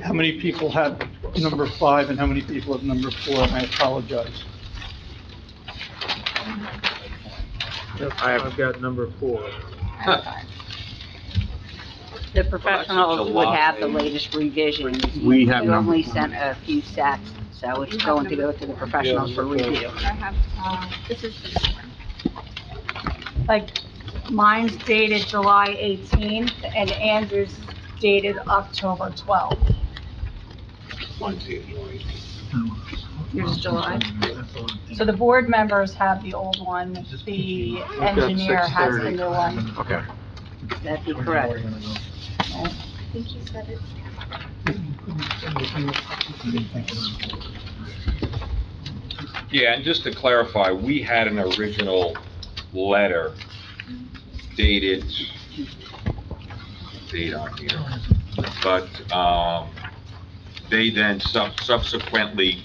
Speaker 12: How many people have number 5 and how many people have number 4? And I apologize.
Speaker 1: I've got number 4.
Speaker 2: The professionals would have the latest revisions.
Speaker 8: We have
Speaker 2: You
Speaker 8: number-
Speaker 2: only sent a few sets, so it's going to go to the professionals for review.
Speaker 7: I have, this is this one.
Speaker 14: Like, mine's dated July 18th, and Andrew's dated October 12th. Here's July. So the board members have the old one, the engineer has the new one.
Speaker 8: Okay.
Speaker 2: That'd be correct.
Speaker 7: I think he said it.
Speaker 10: Yeah, and just to clarify, we had an original letter dated, date on here, but, they then subsequently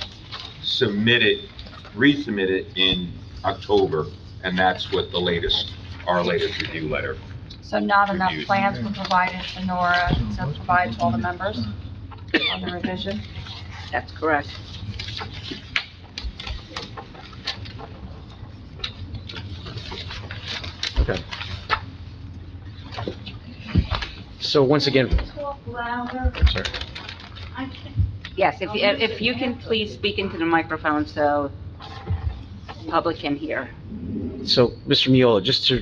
Speaker 10: resubmitted in October, and that's what our latest review letter.
Speaker 14: So not enough
Speaker 10: Reviewed.
Speaker 14: plans were provided to Nora to provide to all the members on the revision?
Speaker 2: That's correct.
Speaker 8: Okay. So once again,
Speaker 14: Talk louder.
Speaker 8: sorry.
Speaker 14: I can't.
Speaker 2: Yes, if you can please speak into the microphone so public can hear.
Speaker 8: So, Mr. Miola, just to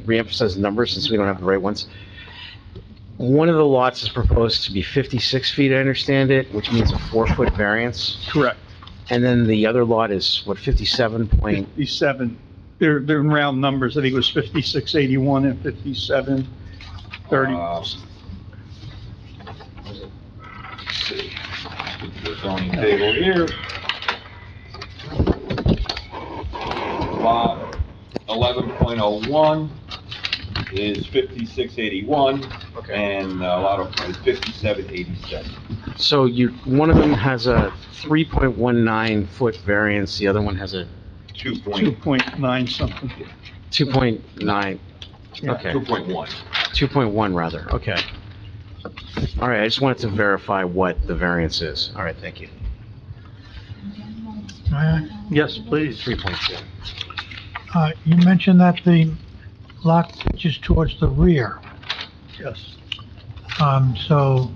Speaker 8: reemphasize the numbers since we don't have the right ones. One of the lots is proposed to be 56 feet, I understand it, which means a 4-foot variance.
Speaker 12: Correct.
Speaker 8: And then the other lot is, what, 57 point?
Speaker 12: 57. They're in round numbers. I think it was 5681 and 5730.
Speaker 10: Let's see. The zoning table here. Lot 11.01 is 5681,
Speaker 8: Okay.
Speaker 10: and lot of is 5787.
Speaker 8: So one of them has a 3.19 foot variance, the other one has a
Speaker 12: 2.9 something.
Speaker 8: 2.9,
Speaker 12: Yeah.
Speaker 8: okay,
Speaker 10: 2.1.
Speaker 8: 2.1 rather, okay. All right, I just wanted to verify what the variance is. All right, thank you.
Speaker 1: Yes, please.
Speaker 8: 3.2.
Speaker 11: You mentioned that the lot pitches towards the rear.
Speaker 12: Yes.
Speaker 11: So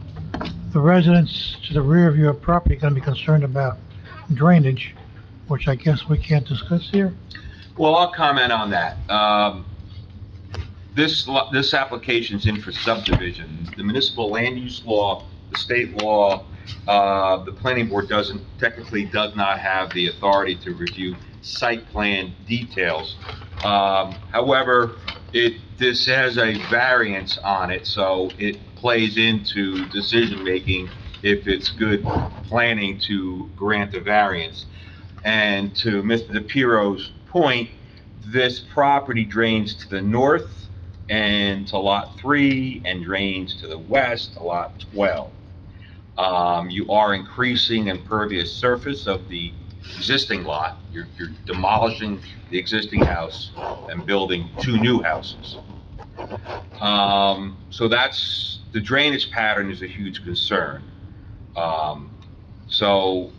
Speaker 11: the residents to the rear of your property are gonna be concerned about drainage, which I guess we can't discuss here.
Speaker 10: Well, I'll comment on that. This application's in for subdivision. The municipal land use law, the state law, the planning board does not have the authority to review site plan details. However, this has a variance on it, so it plays into decision-making if it's good planning to grant a variance. And to Mr. DePiero's point, this property drains to the north and to Lot 3 and drains to the west to Lot 12. You are increasing impervious surface of the existing lot. You're demolishing the existing house and building 2 new houses. So that's, the drainage pattern is a huge concern. So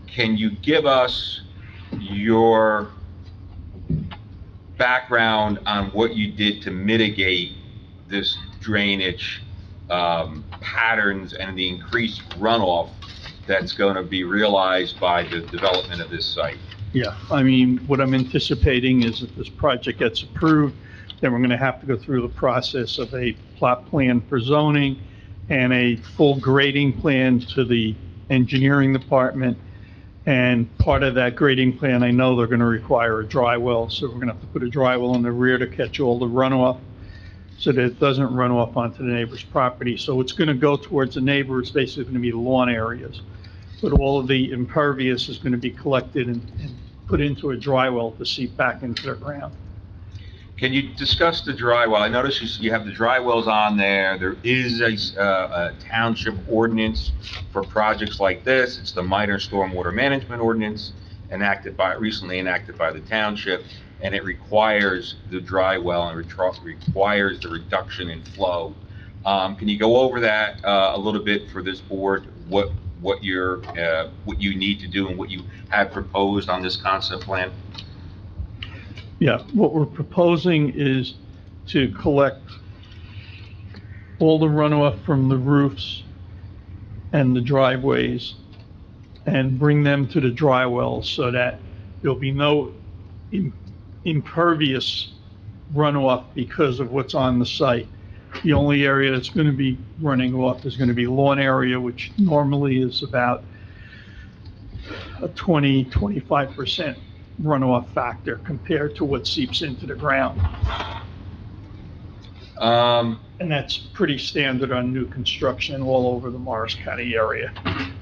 Speaker 10: can you give us your background on what you did to mitigate this drainage patterns and the increased runoff that's going to be realized by the development of this site?
Speaker 12: Yeah, I mean, what I'm anticipating is if this project gets approved, then we're gonna have to go through the process of a plot plan for zoning and a full grading plan to the engineering department. And part of that grading plan, I know they're gonna require a dry well, so we're gonna have to put a dry well in the rear to catch all the runoff so that it doesn't run off onto the neighbor's property. So it's gonna go towards the neighbor, it's basically gonna be lawn areas. But all of the impervious is gonna be collected and put into a dry well to seep back into the ground.
Speaker 10: Can you discuss the dry well? I noticed you have the dry wells on there. There is a township ordinance for projects like this. It's the minor stormwater management ordinance recently enacted by the township, and it requires the dry well and requires the reduction in flow. Can you go over that a little bit for this board? What you need to do and what you have proposed on this concept plan?
Speaker 12: Yeah, what we're proposing is to collect all the runoff from the roofs and the driveways and bring them to the dry wells so that there'll be no impervious runoff because of what's on the site. The only area that's going to be running off is going to be lawn area, which normally is about a 20-25% runoff factor compared to what seeps into the ground. And that's pretty standard on new construction all over the Morris County area.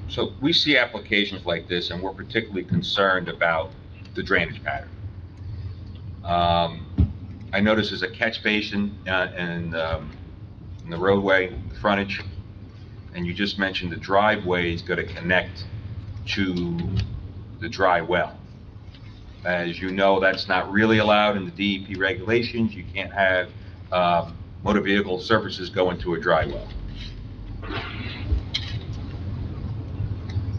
Speaker 10: So we see applications like this, and we're particularly concerned about the drainage pattern. I notice there's a catch basin in the roadway, the frontage, and you just mentioned the driveway is going to connect to the dry well. As you know, that's not really allowed in the DEP regulations. You can't have motor vehicle surfaces go into a dry well.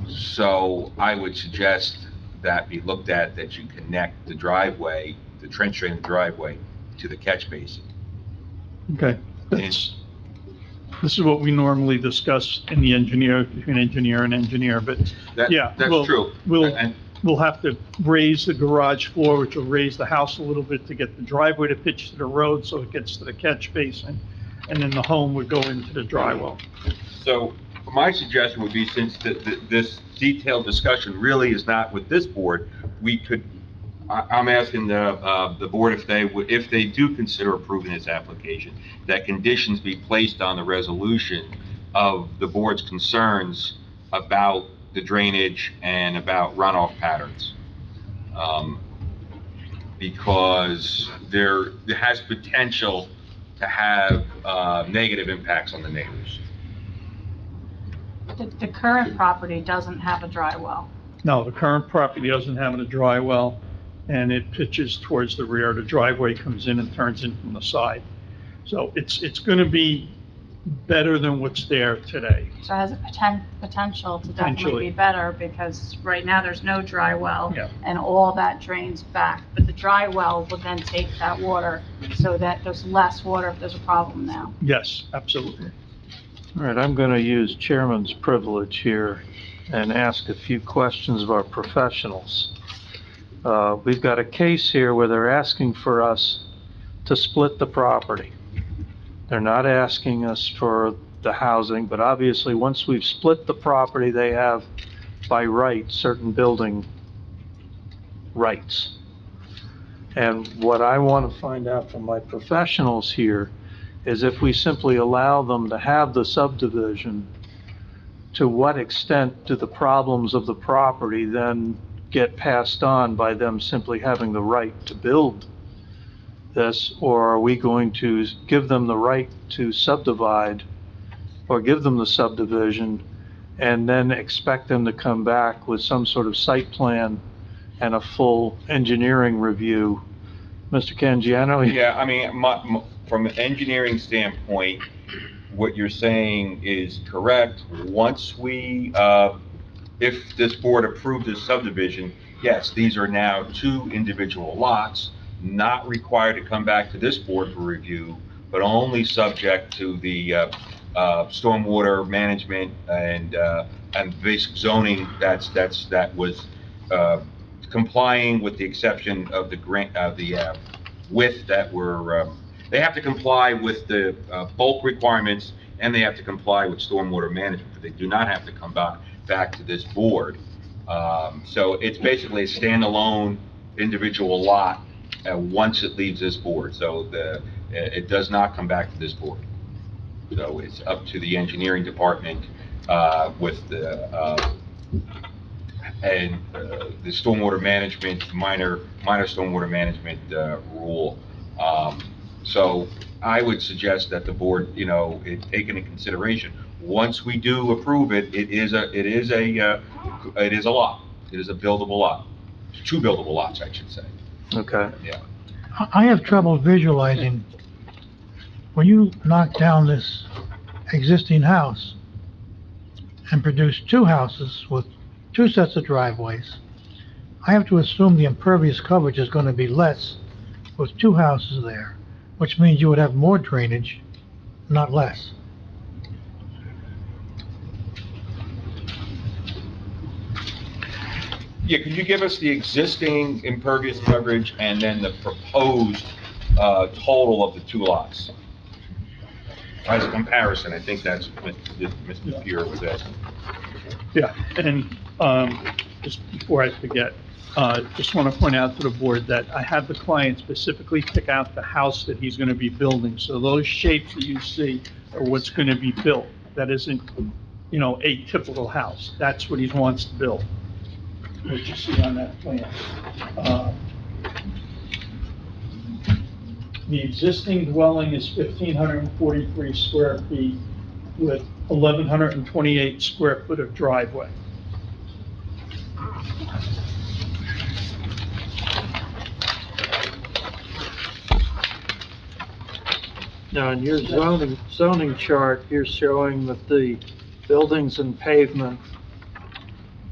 Speaker 10: So I would suggest that be looked at, that you connect the driveway, the trench drain driveway, to the catch basin.
Speaker 12: Okay, this is what we normally discuss in the between engineer and engineer, but yeah.
Speaker 10: That's true.
Speaker 12: We'll have to raise the garage floor, which will raise the house a little bit to get the driveway to pitch to the road so it gets to the catch basin, and then the home would go into the dry well.
Speaker 10: So my suggestion would be, since this detailed discussion really is not with this board, I'm asking the board if they do consider approving this application, that conditions be placed on the resolution of the board's concerns about the drainage and about runoff patterns. Because there has potential to have negative impacts on the neighbors.
Speaker 14: The current property doesn't have a dry well.
Speaker 12: No, the current property doesn't have a dry well, and it pitches towards the rear. The driveway comes in and turns in from the side. So it's going to be better than what's there today.
Speaker 14: So it has a potential to definitely
Speaker 12: Potentially.
Speaker 14: be better, because right now there's no dry well.
Speaker 12: Yeah.
Speaker 14: And all that drains back. But the dry well will then take that water so that there's less water if there's a problem now.
Speaker 12: Yes, absolutely.
Speaker 1: All right, I'm going to use chairman's privilege here and ask a few questions of our professionals. We've got a case here where they're asking for us to split the property. They're not asking us for the housing, but obviously, once we've split the property, they have, by right, certain building rights. And what I want to find out from my professionals here is if we simply allow them to have the subdivision, to what extent do the problems of the property then get passed on by them simply having the right to build this, or are we going to give them the right to subdivide, or give them the subdivision, and then expect them to come back with some sort of site plan and a full engineering review? Mr. Canjiano?
Speaker 10: Yeah, I mean, from an engineering standpoint, what you're saying is correct. Once we, if this board approved this subdivision, yes, these are now 2 individual lots, not required to come back to this board for review, but only subject to the stormwater management and basic zoning that was complying with the exception of the width that were, they have to comply with the bulk requirements, and they have to comply with stormwater management, but they do not have to come back to this board. So it's basically a standalone individual lot once it leaves this board. So it does not come back to this board. So it's up to the engineering department with the stormwater management, minor stormwater management rule. So I would suggest that the board, take into consideration, once we do approve it, it is a lot. It is a buildable lot. 2 buildable lots, I should say.
Speaker 1: Okay.
Speaker 10: Yeah.
Speaker 11: I have trouble visualizing, when you knock down this existing house and produce 2 houses with 2 sets of driveways, I have to assume the impervious coverage is going to be less with 2 houses there, which means you would have more drainage, not less.
Speaker 10: Yeah, could you give us the existing impervious coverage and then the proposed total of the 2 lots? As a comparison, I think that's what Mr. Pierre was asking.
Speaker 12: Yeah, and just before I forget, just want to point out to the board that I have the client specifically pick out the house that he's going to be building. So those shapes that you see are what's going to be built. That isn't, a typical house. That's what he wants to build, as you see on that plan. The existing dwelling is 1,543 square feet with 1,128 square foot of driveway.
Speaker 1: Now, in your zoning chart, you're showing that the buildings and pavement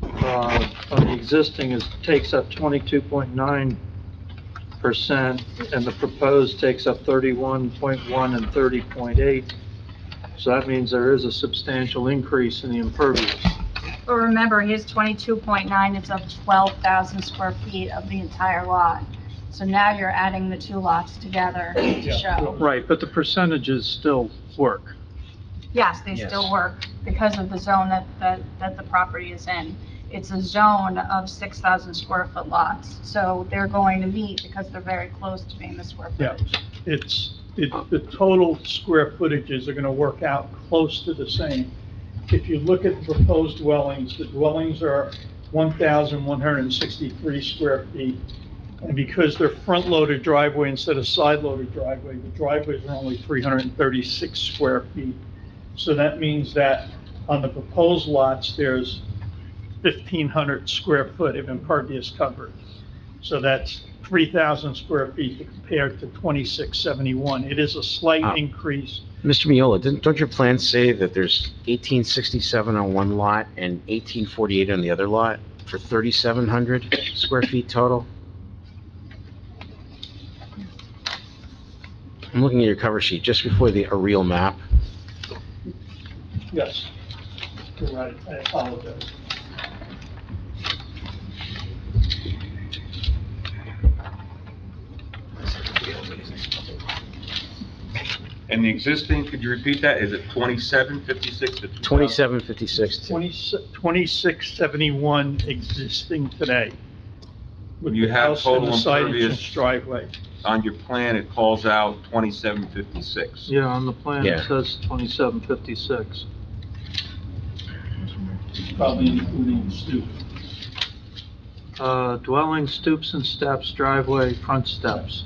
Speaker 1: on the existing takes up 22.9%, and the proposed takes up 31.1 and 30.8. So that means there is a substantial increase in the impervious.
Speaker 14: But remember, his 22.9 is of 12,000 square feet of the entire lot. So now you're adding the 2 lots together to show.
Speaker 1: Right, but the percentages still work.
Speaker 14: Yes, they still work because of the zone that the property is in. It's a zone of 6,000 square foot lots. So they're going to meet because they're very close to being the square
Speaker 12: Yeah,
Speaker 14: footage.
Speaker 12: the total square footages are going to work out close to the same. If you look at the proposed dwellings, the dwellings are 1,163 square feet. And because they're front-loaded driveway instead of side-loaded driveway, the driveways are only 336 square feet. So that means that on the proposed lots, there's 1,500 square foot of impervious coverage. So that's 3,000 square feet compared to 2,671. It is a slight increase.
Speaker 8: Mr. Miola, don't your plans say that there's 1867 on one lot and 1848 on the other lot for 3,700 square feet total? I'm looking at your cover sheet just before a real map.
Speaker 12: Yes, you're right, I apologize.
Speaker 10: And the existing, could you repeat that? Is it 2756 to
Speaker 8: 2756.
Speaker 12: 2671 existing today. With
Speaker 10: You
Speaker 12: the
Speaker 10: have
Speaker 12: house and
Speaker 10: total
Speaker 12: the side
Speaker 10: impervious-
Speaker 12: entrance driveway.
Speaker 10: On your plan, it calls out 2756.
Speaker 1: Yeah, on the plan,
Speaker 8: Yeah.
Speaker 1: it says 2756.
Speaker 12: Probably including the stoop.
Speaker 1: Dwelling, stoops and steps, driveway, front steps.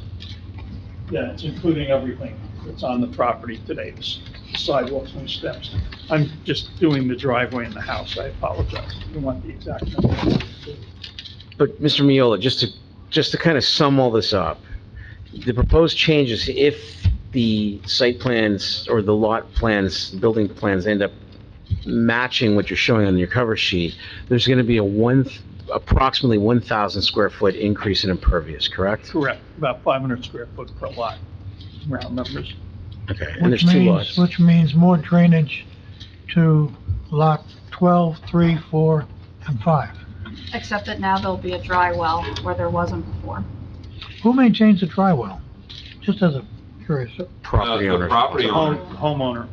Speaker 12: Yeah, it's including everything that's on the property today, the sidewalks and steps. I'm just doing the driveway in the house, I apologize. You want the exact number?
Speaker 8: But Mr. Miola, just to kind of sum all this up, the proposed changes, if the site plans or the lot plans, building plans end up matching what you're showing on your cover sheet, there's going to be approximately 1,000 square foot increase in impervious, correct?
Speaker 12: Correct, about 500 square foot per lot, round numbers.
Speaker 8: Okay, and there's two lots.
Speaker 11: Which means more drainage to lot 12, 3, 4, and 5.
Speaker 14: Except that now there'll be a dry well where there wasn't before.
Speaker 11: Who maintains the dry well? Just as a curious.
Speaker 8: Property
Speaker 10: The
Speaker 8: owner.
Speaker 10: property owner.
Speaker 12: Homeowner.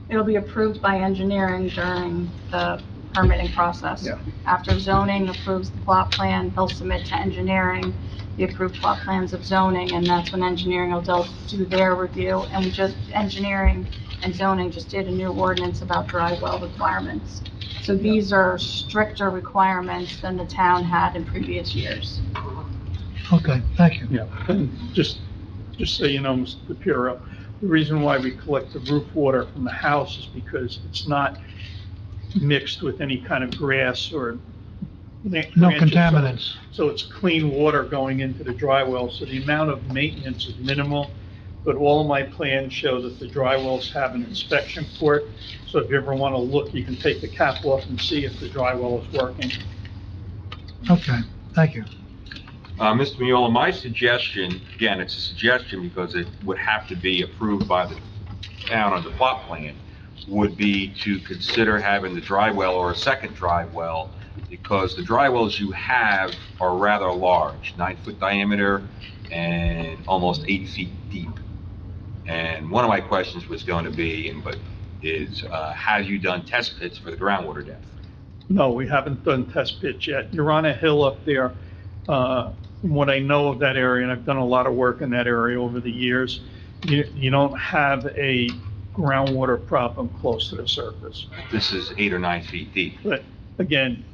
Speaker 14: It'll be approved by engineering during the permitting process.
Speaker 12: Yeah.
Speaker 14: After zoning approves the plot plan, they'll submit to engineering the approved plot plans of zoning, and that's when engineering will do their review. And engineering and zoning just did a new ordinance about dry well requirements. So these are stricter requirements than the town had in previous years.
Speaker 11: Okay, thank you.
Speaker 12: Yeah, and just so you know, Mr. Puro, the reason why we collect the roof water from the house is because it's not mixed with any kind of grass or
Speaker 11: No
Speaker 12: branches.
Speaker 11: contaminants.
Speaker 12: So it's clean water going into the dry well, so the amount of maintenance is minimal. But all of my plans show that the dry wells have an inspection port. So if you ever want to look, you can take the cap off and see if the dry well is working.
Speaker 11: Okay, thank you.
Speaker 10: Mr. Miola, my suggestion, again, it's a suggestion because it would have to be approved by the town on the plot plan, would be to consider having the dry well or a second dry well, because the dry wells you have are rather large, 9-foot diameter and almost 8 feet deep. And one of my questions was going to be, have you done test pits for the groundwater depth?
Speaker 12: No, we haven't done test pits yet. You're on a hill up there. From what I know of that area, and I've done a lot of work in that area over the years, you don't have a groundwater problem close to the surface.
Speaker 10: This is 8 or 9 feet deep.
Speaker 12: But again,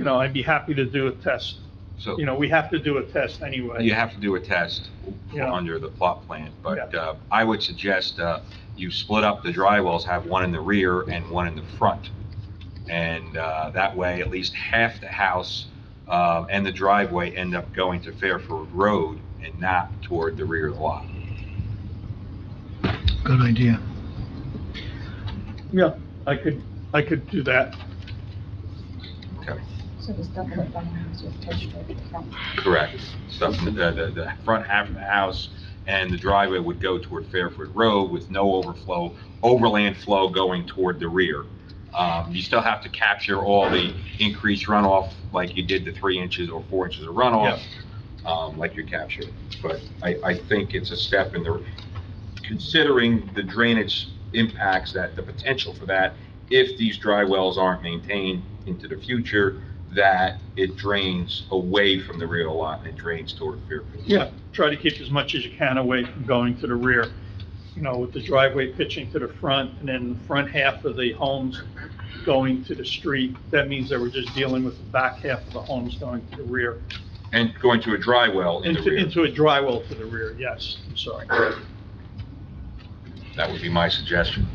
Speaker 12: I'd be happy to do a test.
Speaker 10: So
Speaker 12: We have to do a test anyway.
Speaker 10: you have to do a test
Speaker 12: Yeah.
Speaker 10: under the plot plan, but
Speaker 12: Yeah.
Speaker 10: I would suggest you split up the dry wells, have one in the rear and one in the front. And that way, at least half the house and the driveway end up going to Fairfield Road and not toward the rear of the lot.
Speaker 11: Good idea.
Speaker 12: Yeah, I could do that.
Speaker 10: Okay,
Speaker 14: So there's double the front house with touch at the front.
Speaker 10: correct. Stuff, the front half of the house and the driveway would go toward Fairfield Road with no overland flow going toward the rear. You still have to capture all the increased runoff, like you did the 3 inches or 4 inches of runoff, like you captured. But I think it's a step in considering the drainage impacts, that the potential for that, if these dry wells aren't maintained into the future, that it drains away from the rear lot and it drains toward Fairfield.
Speaker 12: Yeah, try to keep as much as you can away from going to the rear. With the driveway pitching to the front and then the front half of the homes going to the street, that means that we're just dealing with the back half of the homes going to the rear.
Speaker 10: And going to a dry well in the rear.
Speaker 12: Into a dry well to the rear, yes, I'm sorry.
Speaker 10: That would be my suggestion.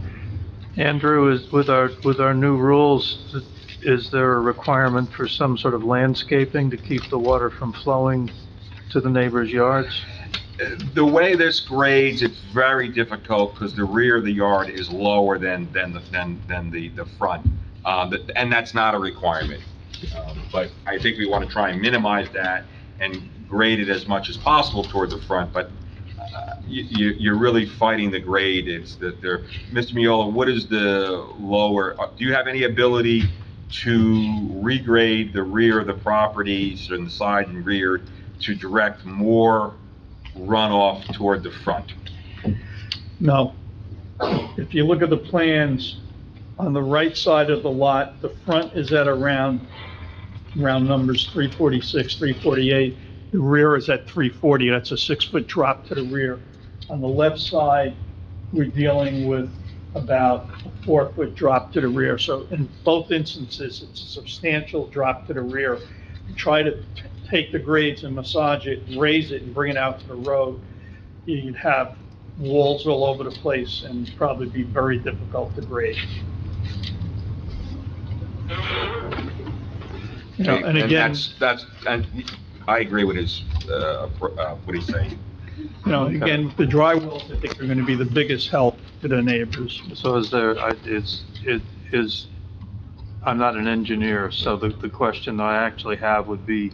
Speaker 1: Andrew, with our new rules, is there a requirement for some sort of landscaping to keep the water from flowing to the neighbors' yards?
Speaker 10: The way this grades, it's very difficult because the rear of the yard is lower than the front. And that's not a requirement. But I think we want to try and minimize that and grade it as much as possible toward the front, but you're really fighting the grade. It's that Mr. Miola, what is the lower, do you have any ability to regrade the rear of the properties and the side and rear to direct more runoff toward the front?
Speaker 12: No. If you look at the plans, on the right side of the lot, the front is at around numbers 346, 348. The rear is at 340. That's a 6-foot drop to the rear. On the left side, we're dealing with about a 4-foot drop to the rear. So in both instances, it's a substantial drop to the rear. Try to take the grades and massage it, raise it and bring it out to the road. You'd have walls all over the place and probably be very difficult to grade. You know, and again,
Speaker 10: and I agree with his, what he's saying.
Speaker 12: you know, again, the dry wells, I think, are going to be the biggest help to the neighbors.
Speaker 1: So I'm not an engineer, so the question I actually have would be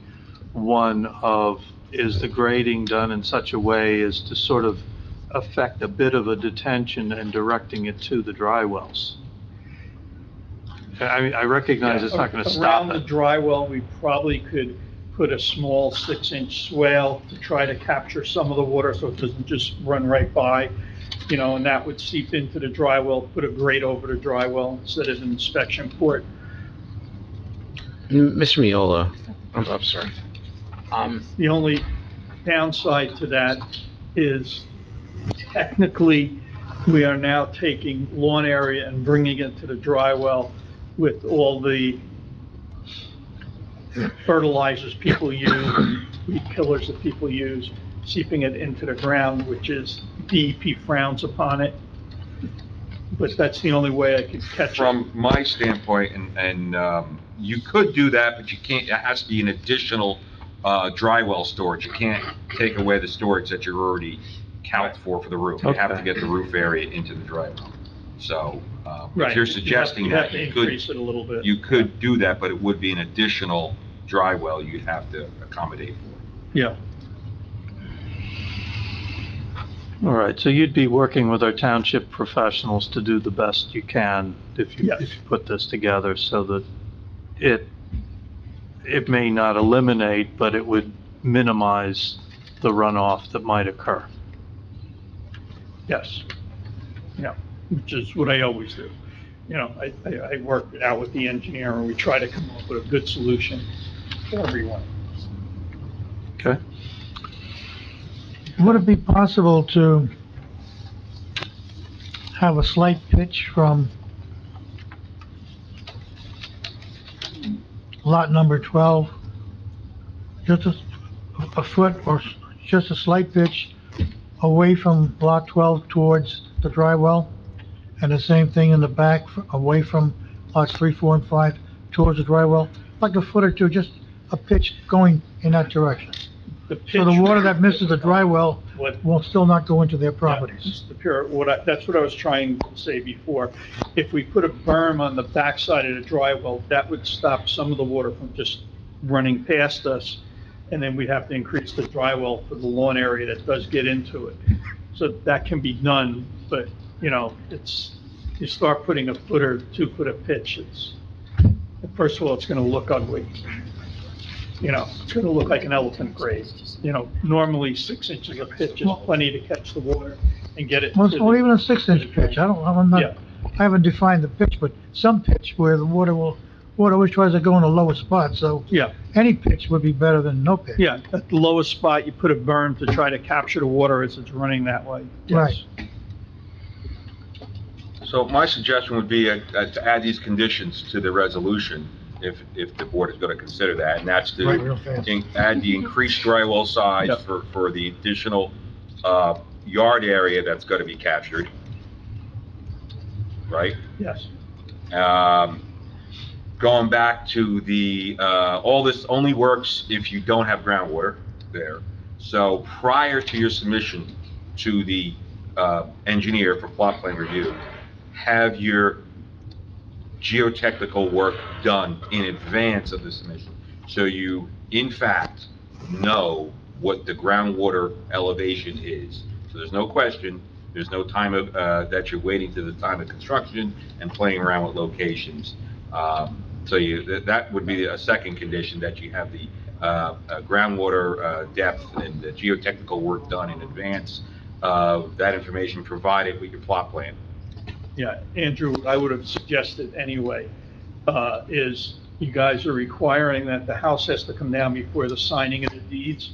Speaker 1: one of, is the grading done in such a way as to sort of affect a bit of a detention and directing it to the dry wells? I mean, I recognize it's not going to stop
Speaker 12: Around the
Speaker 1: it.
Speaker 12: dry well, we probably could put a small 6-inch swale to try to capture some of the water so it doesn't just run right by, you know, and that would seep into the dry well, put a grate over the dry well instead of an inspection port.
Speaker 8: Mr. Miola, I'm sorry.
Speaker 12: The only downside to that is technically, we are now taking lawn area and bringing it to the dry well with all the fertilizers people use, weed killers that people use, seeping it into the ground, which is DEP frowns upon it. But that's the only way I could catch it.
Speaker 10: From my standpoint, and you could do that, but you can't, it has to be an additional dry well storage. You can't take away the storage that you're already count for the roof. You have to
Speaker 1: Okay.
Speaker 10: get the roof area into the dry well. So,
Speaker 12: Right.
Speaker 10: if you're suggesting
Speaker 12: You have
Speaker 10: that,
Speaker 12: to
Speaker 10: you could,
Speaker 12: increase it a little bit.
Speaker 10: you could do that, but it would be an additional dry well you'd have to accommodate for.
Speaker 12: Yeah.
Speaker 1: All right, so you'd be working with our township professionals to do the best you can if you put this together so that it may not eliminate, but it would minimize the runoff that might occur.
Speaker 12: Yes. Yeah, which is what I always do. You know, I work it out with the engineer and we try to come up with a good solution for everyone.
Speaker 1: Okay?
Speaker 11: Would it be possible to have a slight pitch from lot number 12? Just a foot or just a slight pitch away from lot 12 towards the dry well? And the same thing in the back, away from lots 3, 4, and 5 towards the dry well? Like a foot or two, just a pitch going in that direction. So the water that misses the dry well will still not go into their properties.
Speaker 12: That's what I was trying to say before. If we put a berm on the backside of the dry well, that would stop some of the water from just running past us. And then we'd have to increase the dry well for the lawn area that does get into it. So that can be done, but, you know, you start putting a foot or 2 foot of pitch, first of all, it's gonna look ugly. You know, it's gonna look like an elephant grave. You know, normally 6 inches of pitch is plenty to catch the water and get it.
Speaker 11: Well, even a 6-inch pitch, I haven't defined the pitch, but some pitch where the water always tries to go in the lowest spot, so.
Speaker 12: Yeah.
Speaker 11: Any pitch would be better than no pitch.
Speaker 12: Yeah, at the lowest spot, you put a berm to try to capture the water as it's running that way. Yes.
Speaker 11: Right.
Speaker 10: So my suggestion would be to add these conditions to the resolution, if the board is going to consider that, and that's
Speaker 11: Right, real fast.
Speaker 10: to add the increased dry well size
Speaker 12: Yep.
Speaker 10: for the additional yard area that's going to be captured, right?
Speaker 12: Yes.
Speaker 10: Going back to the, all this only works if you don't have groundwater there. So prior to your submission to the engineer for plot plan review, have your geotechnical work done in advance of the submission. So you, in fact, know what the groundwater elevation is. So there's no question, there's no time of, that you're waiting to the time of construction and playing around with locations. So that would be a second condition, that you have the groundwater depth and the geotechnical work done in advance of that information provided with your plot plan.
Speaker 12: Yeah, Andrew, I would have suggested anyway, is you guys are requiring that the house has to come down before the signing of the deeds.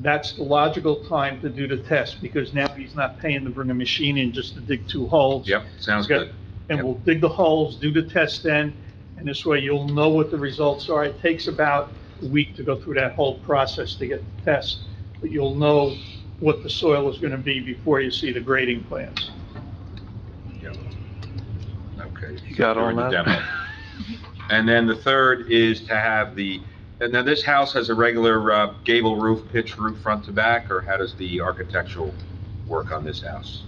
Speaker 12: that's the logical time to do the test, because now he's not paying to bring a machine in just to dig 2 holes.
Speaker 10: Yep, sounds
Speaker 12: Okay?
Speaker 10: good.
Speaker 12: And
Speaker 10: Yep.
Speaker 12: we'll dig the holes, do the test then, and this way you'll know what the results are. It takes about a week to go through that whole process to get the test, but you'll know what the soil is gonna be before you see the grading plans.
Speaker 10: Yep. Okay.
Speaker 1: You got all
Speaker 10: During the
Speaker 1: that?
Speaker 10: demo. And then the third is to have and now this house has a regular gable roof, pitched roof front to back, or how does the architectural work on this house?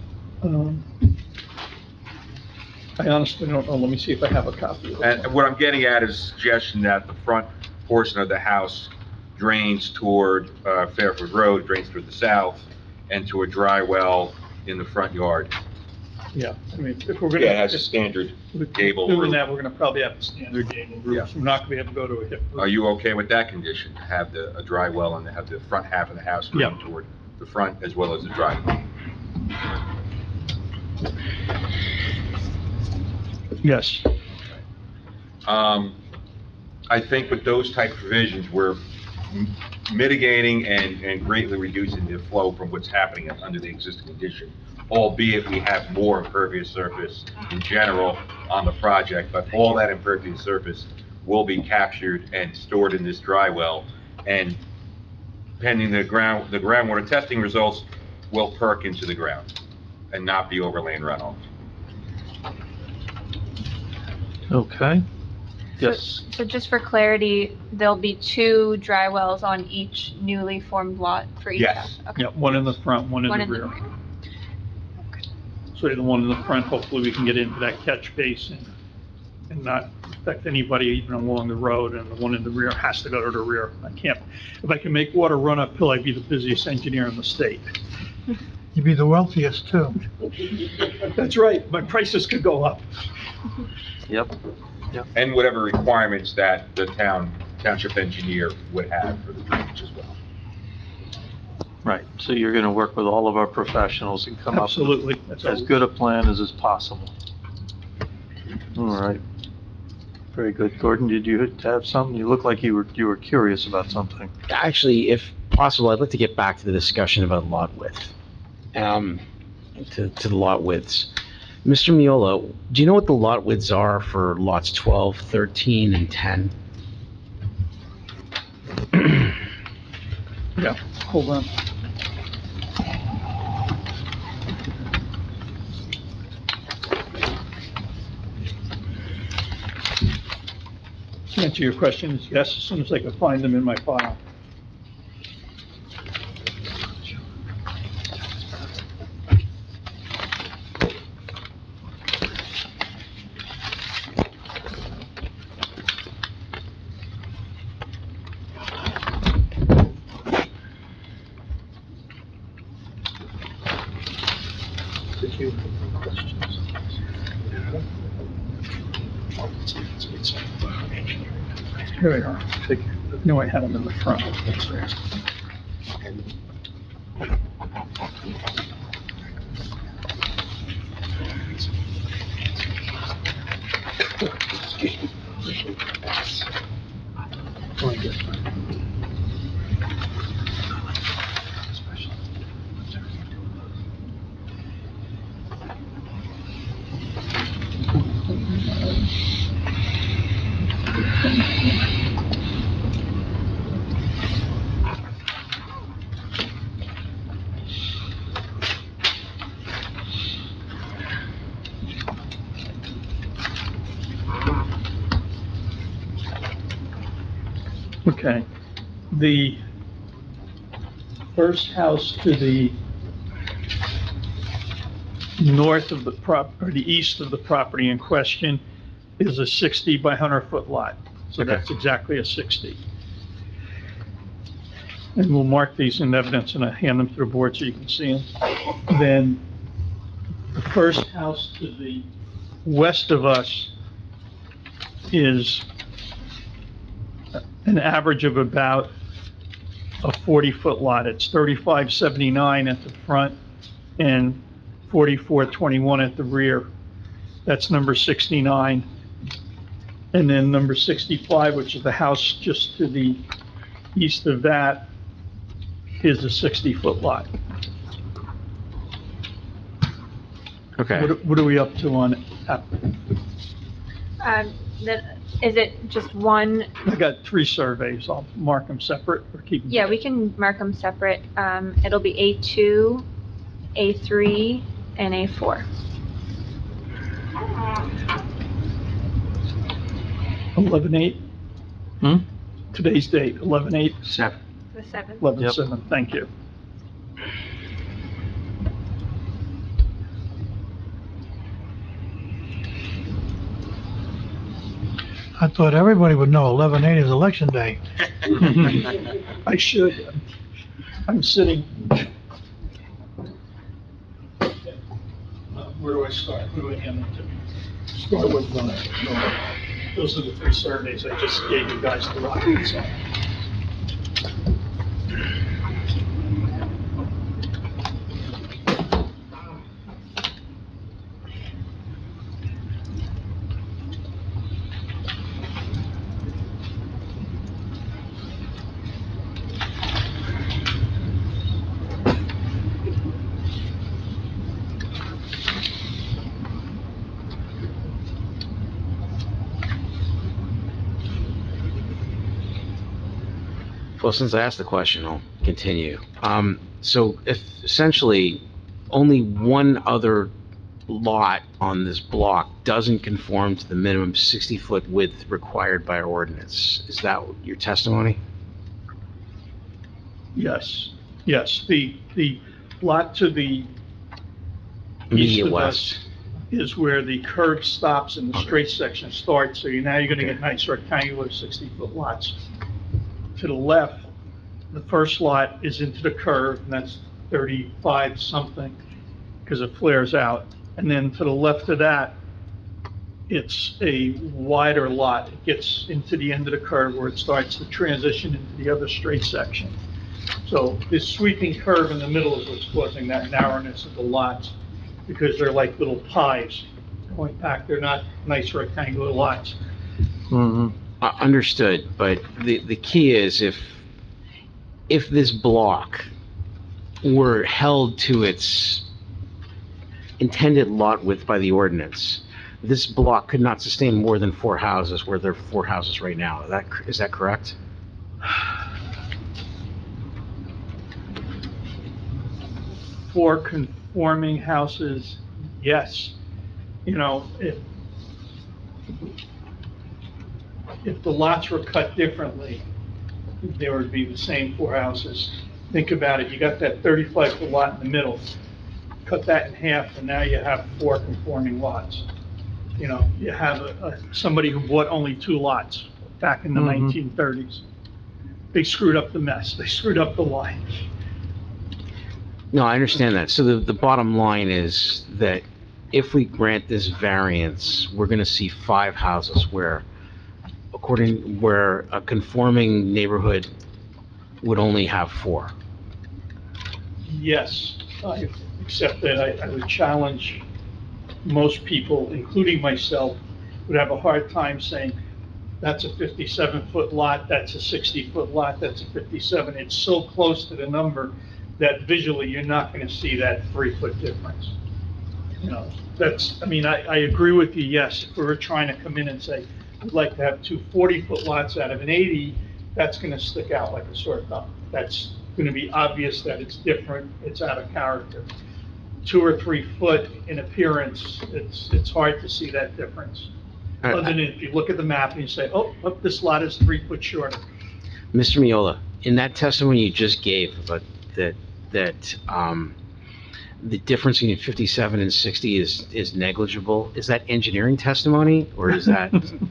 Speaker 12: I honestly don't know. Let me see if I have a copy of it.
Speaker 10: And what I'm getting at is a suggestion that the front portion of the house drains toward Fairford Road, drains toward the south, and to a dry well in the front yard.
Speaker 12: Yeah, I mean, if we're gonna.
Speaker 10: Yeah, it has a standard gable
Speaker 12: Doing
Speaker 10: roof.
Speaker 12: that, we're gonna probably have the standard gable roof. We're not gonna be able to go to a hip roof.
Speaker 10: Are you okay with that condition, to have a dry well and to have the front half of the house
Speaker 12: Yeah.
Speaker 10: drain toward the front as well as the dry well?
Speaker 12: Yes.
Speaker 10: I think with those type of provisions, we're mitigating and greatly reducing the flow from what's happening under the existing condition, albeit we have more impervious surface in general on the project, but all that impervious surface will be captured and stored in this dry well, and pending the groundwater testing results, will perk into the ground and not be overland runoff.
Speaker 1: Okay. Yes.
Speaker 7: So just for clarity, there'll be 2 dry wells on each newly formed lot for each
Speaker 10: Yes.
Speaker 7: house? Okay.
Speaker 12: Yeah, one in the front, one in the rear. So the one in the front, hopefully we can get into that catch basin and not affect anybody even along the road, and the one in the rear has to go to the rear. If I can make water run uphill, I'd be the busiest engineer in the state.
Speaker 11: You'd be the wealthiest too.
Speaker 12: That's right, my prices could go up.
Speaker 1: Yep.
Speaker 10: And whatever requirements that the township engineer would have for the drainage as well.
Speaker 1: Right, so you're gonna work with all of our professionals and come up with
Speaker 12: Absolutely. That's
Speaker 1: as
Speaker 12: all.
Speaker 1: good a plan as is possible. All right. Very good. Gordon, did you have something? You look like you were curious about something.
Speaker 8: Actually, if possible, I'd like to get back to the discussion about lot width. To the lot widths. Mr. Miola, do you know what the lot widths are for lots 12, 13, and 10?
Speaker 12: Yeah, hold on. To answer your question is yes, as soon as I can find them in my file. Here they are. No, I had them in the front. Okay, the first house to the north of the or the east of the property in question is a 60 by 100-foot lot. So
Speaker 8: Okay.
Speaker 12: that's exactly a 60. And we'll mark these in evidence and I hand them to the board so you can see them. Then the first house to the west of us is an average of about a 40-foot lot. It's 3579 at the front and 4421 at the rear. That's number 69. And then number 65, which is the house just to the east of that, Here's a 60-foot lot.
Speaker 8: Okay.
Speaker 12: What are we up to on
Speaker 7: Is it just one?
Speaker 12: I got 3 surveys. I'll mark them separate or keep them?
Speaker 7: Yeah, we can mark them separate. It'll be A2, A3, and A4.
Speaker 12: 11/8?
Speaker 1: Hmm?
Speaker 12: Today's date, 11/8?
Speaker 4: 7.
Speaker 7: The 7th.
Speaker 12: 11/7, thank you.
Speaker 11: I thought everybody would know 11/8 is election day.
Speaker 12: I should. I'm sitting. Where do I start? Who do I hand them to? Start with, those are the 3 surveys I just gave you guys to look at. So.
Speaker 8: Well, since I asked the question, I'll continue. So if essentially only one other lot on this block doesn't conform to the minimum 60-foot width required by our ordinance, is that your testimony?
Speaker 12: Yes, the lot to the east
Speaker 8: Immediate
Speaker 12: of
Speaker 8: west.
Speaker 12: us is where the curve stops and the straight section starts, so now you're gonna get nice rectangular 60-foot lots. To the left, the first lot is into the curve, and that's 35 something, because it flares out. And then to the left of that, it's a wider lot. It gets into the end of the curve where it starts to transition into the other straight section. So this sweeping curve in the middle is what's causing that narrowness of the lots, because they're like little pies going back. They're not nice rectangular lots.
Speaker 1: Mm-hmm.
Speaker 8: Understood, but the key is if this block were held to its intended lot width by the ordinance, this block could not sustain more than 4 houses, where there are 4 houses right now. Is that correct?
Speaker 12: For conforming houses, yes. You know, if the lots were cut differently, there would be the same 4 houses. Think about it, you got that 35-foot lot in the middle, cut that in half, and now you have 4 conforming lots. You know, you have somebody who bought only 2 lots back in the 1930s. They screwed up the mess, they screwed up the line.
Speaker 8: No, I understand that. So the bottom line is that if we grant this variance, we're gonna see 5 houses where a conforming neighborhood would only have 4.
Speaker 12: Yes, I accept that. I would challenge most people, including myself, would have a hard time saying, that's a 57-foot lot, that's a 60-foot lot, that's a 57. It's so close to the number that visually you're not going to see that 3-foot difference. You know, I agree with you, yes, if we were trying to come in and say, we'd like to have 2 40-foot lots out of an 80, that's going to stick out like a sore thumb. That's going to be obvious that it's different, it's out of character. 2 or 3 foot in appearance, it's hard to see that difference. Other than if you look at the map and you say, oh, look, this lot is 3 foot shorter.
Speaker 8: Mr. Miola, in that testimony you just gave about that the difference between 57 and 60 is negligible, is that engineering testimony, or is that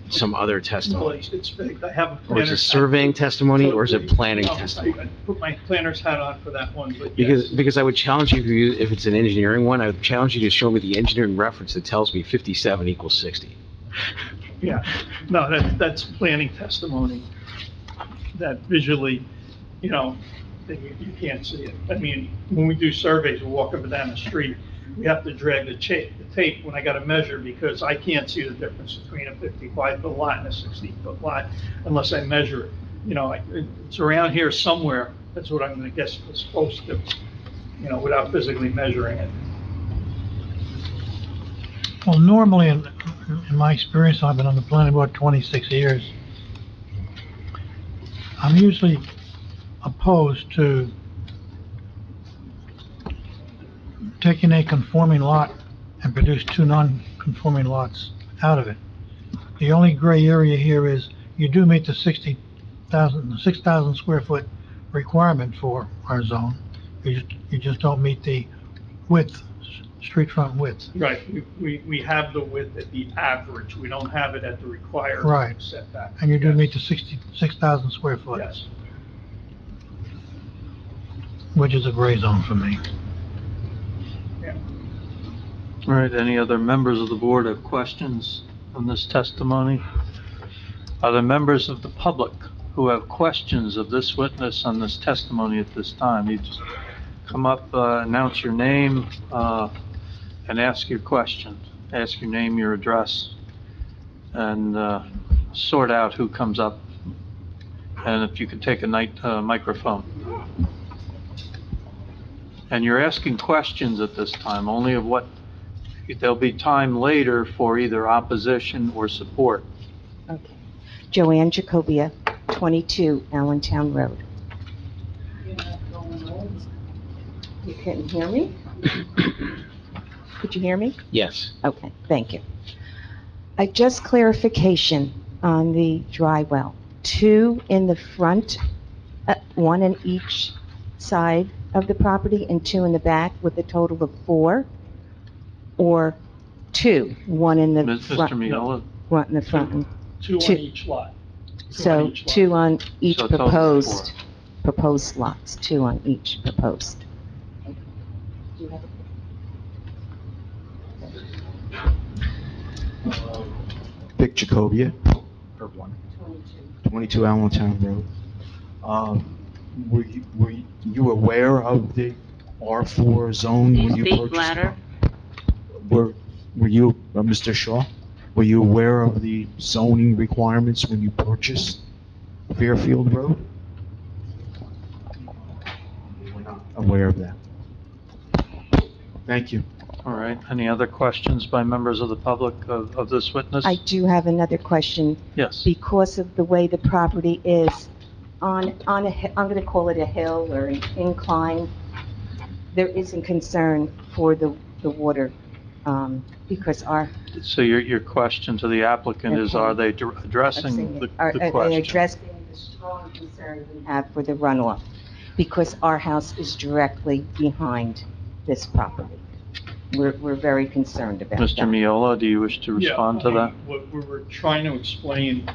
Speaker 8: some other testimony?
Speaker 12: No, it's big. I have a
Speaker 8: Or is it surveying testimony, or is it planning testimony?
Speaker 12: I put my planner's hat on for that one, but yes.
Speaker 8: Because I would challenge you, if it's an engineering one, I would challenge you to show me the engineering reference that tells me 57 equals 60.
Speaker 12: Yeah, no, that's planning testimony, that visually, you know, that you can't see it. I mean, when we do surveys, we walk up and down the street, we have to drag the tape when I gotta measure, because I can't see the difference between a 55-foot lot and a 60-foot lot unless I measure it. You know, it's around here somewhere, That's what I'm gonna guess it's supposed to, without physically measuring it.
Speaker 11: Well, normally, in my experience, I've been on the planning board 26 years. I'm usually opposed to taking a conforming lot and produce two non-conforming lots out of it. The only gray area here is you do meet the 6,000 square foot requirement for our zone. You just don't meet the width, street front width.
Speaker 12: Right, we have the width at the average, we don't have it at the required
Speaker 11: Right.
Speaker 12: setback.
Speaker 11: And you do
Speaker 12: Yes.
Speaker 11: meet the 6,000 square foot,
Speaker 12: Yes.
Speaker 11: which is a gray zone for me.
Speaker 1: All right, any other members of the board have questions on this testimony? Are there members of the public who have questions of this witness on this testimony at this time? You just come up, announce your name, and ask your question. Ask your name, your address, and sort out who comes up. And if you could take a microphone. And you're asking questions at this time, only of what, there'll be time later for either opposition or support.
Speaker 15: Okay. Joanne Jacobia, 22 Allentown Road. You couldn't hear me? Could you hear me?
Speaker 8: Yes.
Speaker 15: Okay, thank you. Just clarification on the dry well. 2 in the front, 1 in each side of the property and 2 in the back with a total of 4? Or 2, 1 in the front?
Speaker 1: Mr. Miola?
Speaker 15: 1 in the front and
Speaker 12: Two on
Speaker 15: Two.
Speaker 12: each lot.
Speaker 15: So 2 on each
Speaker 1: So a total of
Speaker 15: proposed lots, 2 on each proposed.
Speaker 16: Vic Jacobia, 22 Allentown Road. Were you aware of the R4 zone
Speaker 2: Can you
Speaker 16: when you
Speaker 2: speak
Speaker 16: purchased?
Speaker 2: louder?
Speaker 16: Were you, Mr. Shaw, were you aware of the zoning requirements when you purchased Fairfield Road? You were not aware of that. Thank you.
Speaker 1: All right, any other questions by members of the public of this witness?
Speaker 15: I do have another question.
Speaker 1: Yes.
Speaker 15: Because of the way the property is on I'm going to call it a hill or an incline, there isn't concern for the water, because
Speaker 1: So your question to the applicant is, are they addressing the
Speaker 15: are they
Speaker 1: question?
Speaker 15: addressing the strong concern we have for the runoff? Because our house is directly behind this property. We're very concerned about that.
Speaker 1: Mr. Miola, do you wish to respond to that?
Speaker 12: What we were trying to explain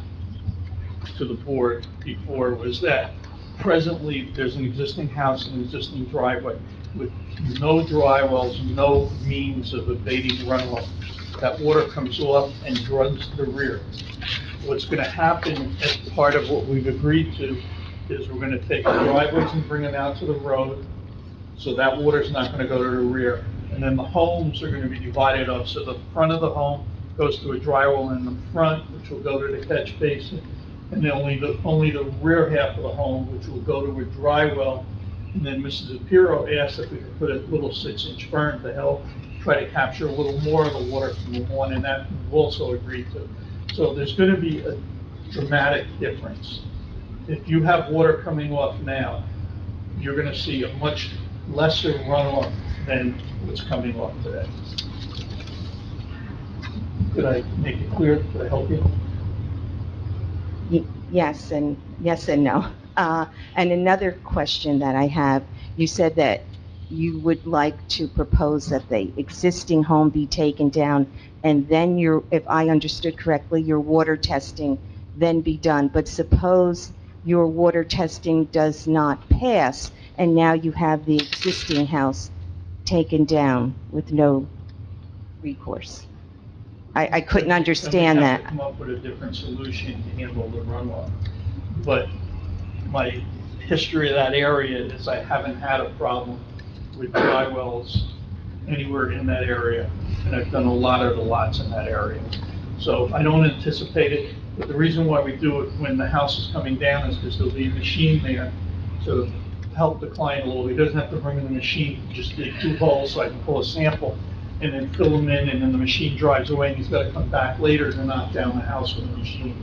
Speaker 12: to the board before was that presently, there's an existing house and an existing driveway with no dry wells, no means of abating runoff. That water comes off and runs to the rear. What's gonna happen as part of what we've agreed to is we're gonna take the driveways and bring them out to the road, so that water's not gonna go to the rear. And then the homes are gonna be divided up, so the front of the home goes to a dry well in the front, which will go to the catch basin, and then only the rear half of the home, which will go to a dry well. And then Mrs. Apiro asked if we could put a little 6-inch berm to help try to capture a little more of the water from the one, and that we've also agreed to. So there's gonna be a dramatic difference. If you have water coming off now, you're gonna see a much lesser runoff than what's coming off today. Did I make it clear? Did I help you?
Speaker 15: Yes and no. And another question that I have, you said that you would like to propose that the existing home be taken down, and then if I understood correctly, your water testing then be done. But suppose your water testing does not pass, and now you have the existing house taken down with no recourse. I couldn't understand
Speaker 12: Then we
Speaker 15: that.
Speaker 12: have to come up with a different solution to handle the runoff. But my history of that area is I haven't had a problem with dry wells anywhere in that area, and I've done a lot of the lots in that area. So I don't anticipate it, but the reason why we do it when the house is coming down is because there'll be a machine there. So help the client a little. He doesn't have to bring in the machine, just dig 2 holes so I can pull a sample and then fill them in, and then the machine drives away, and he's got to come back later to knock down the house with the machine.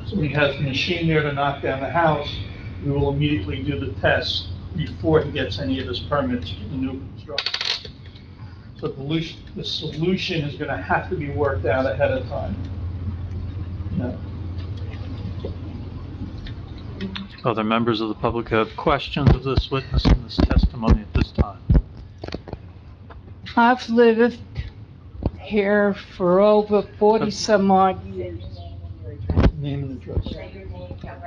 Speaker 12: So when he has the machine there to knock down the house, we will immediately do the test before he gets any of his permits for the new construction. So the solution is going to have to be worked out ahead of time. Yeah.
Speaker 1: Other members of the public have questions of this witness in this testimony at this time?
Speaker 17: I've lived here for over 40-some odd years.
Speaker 12: Name and address.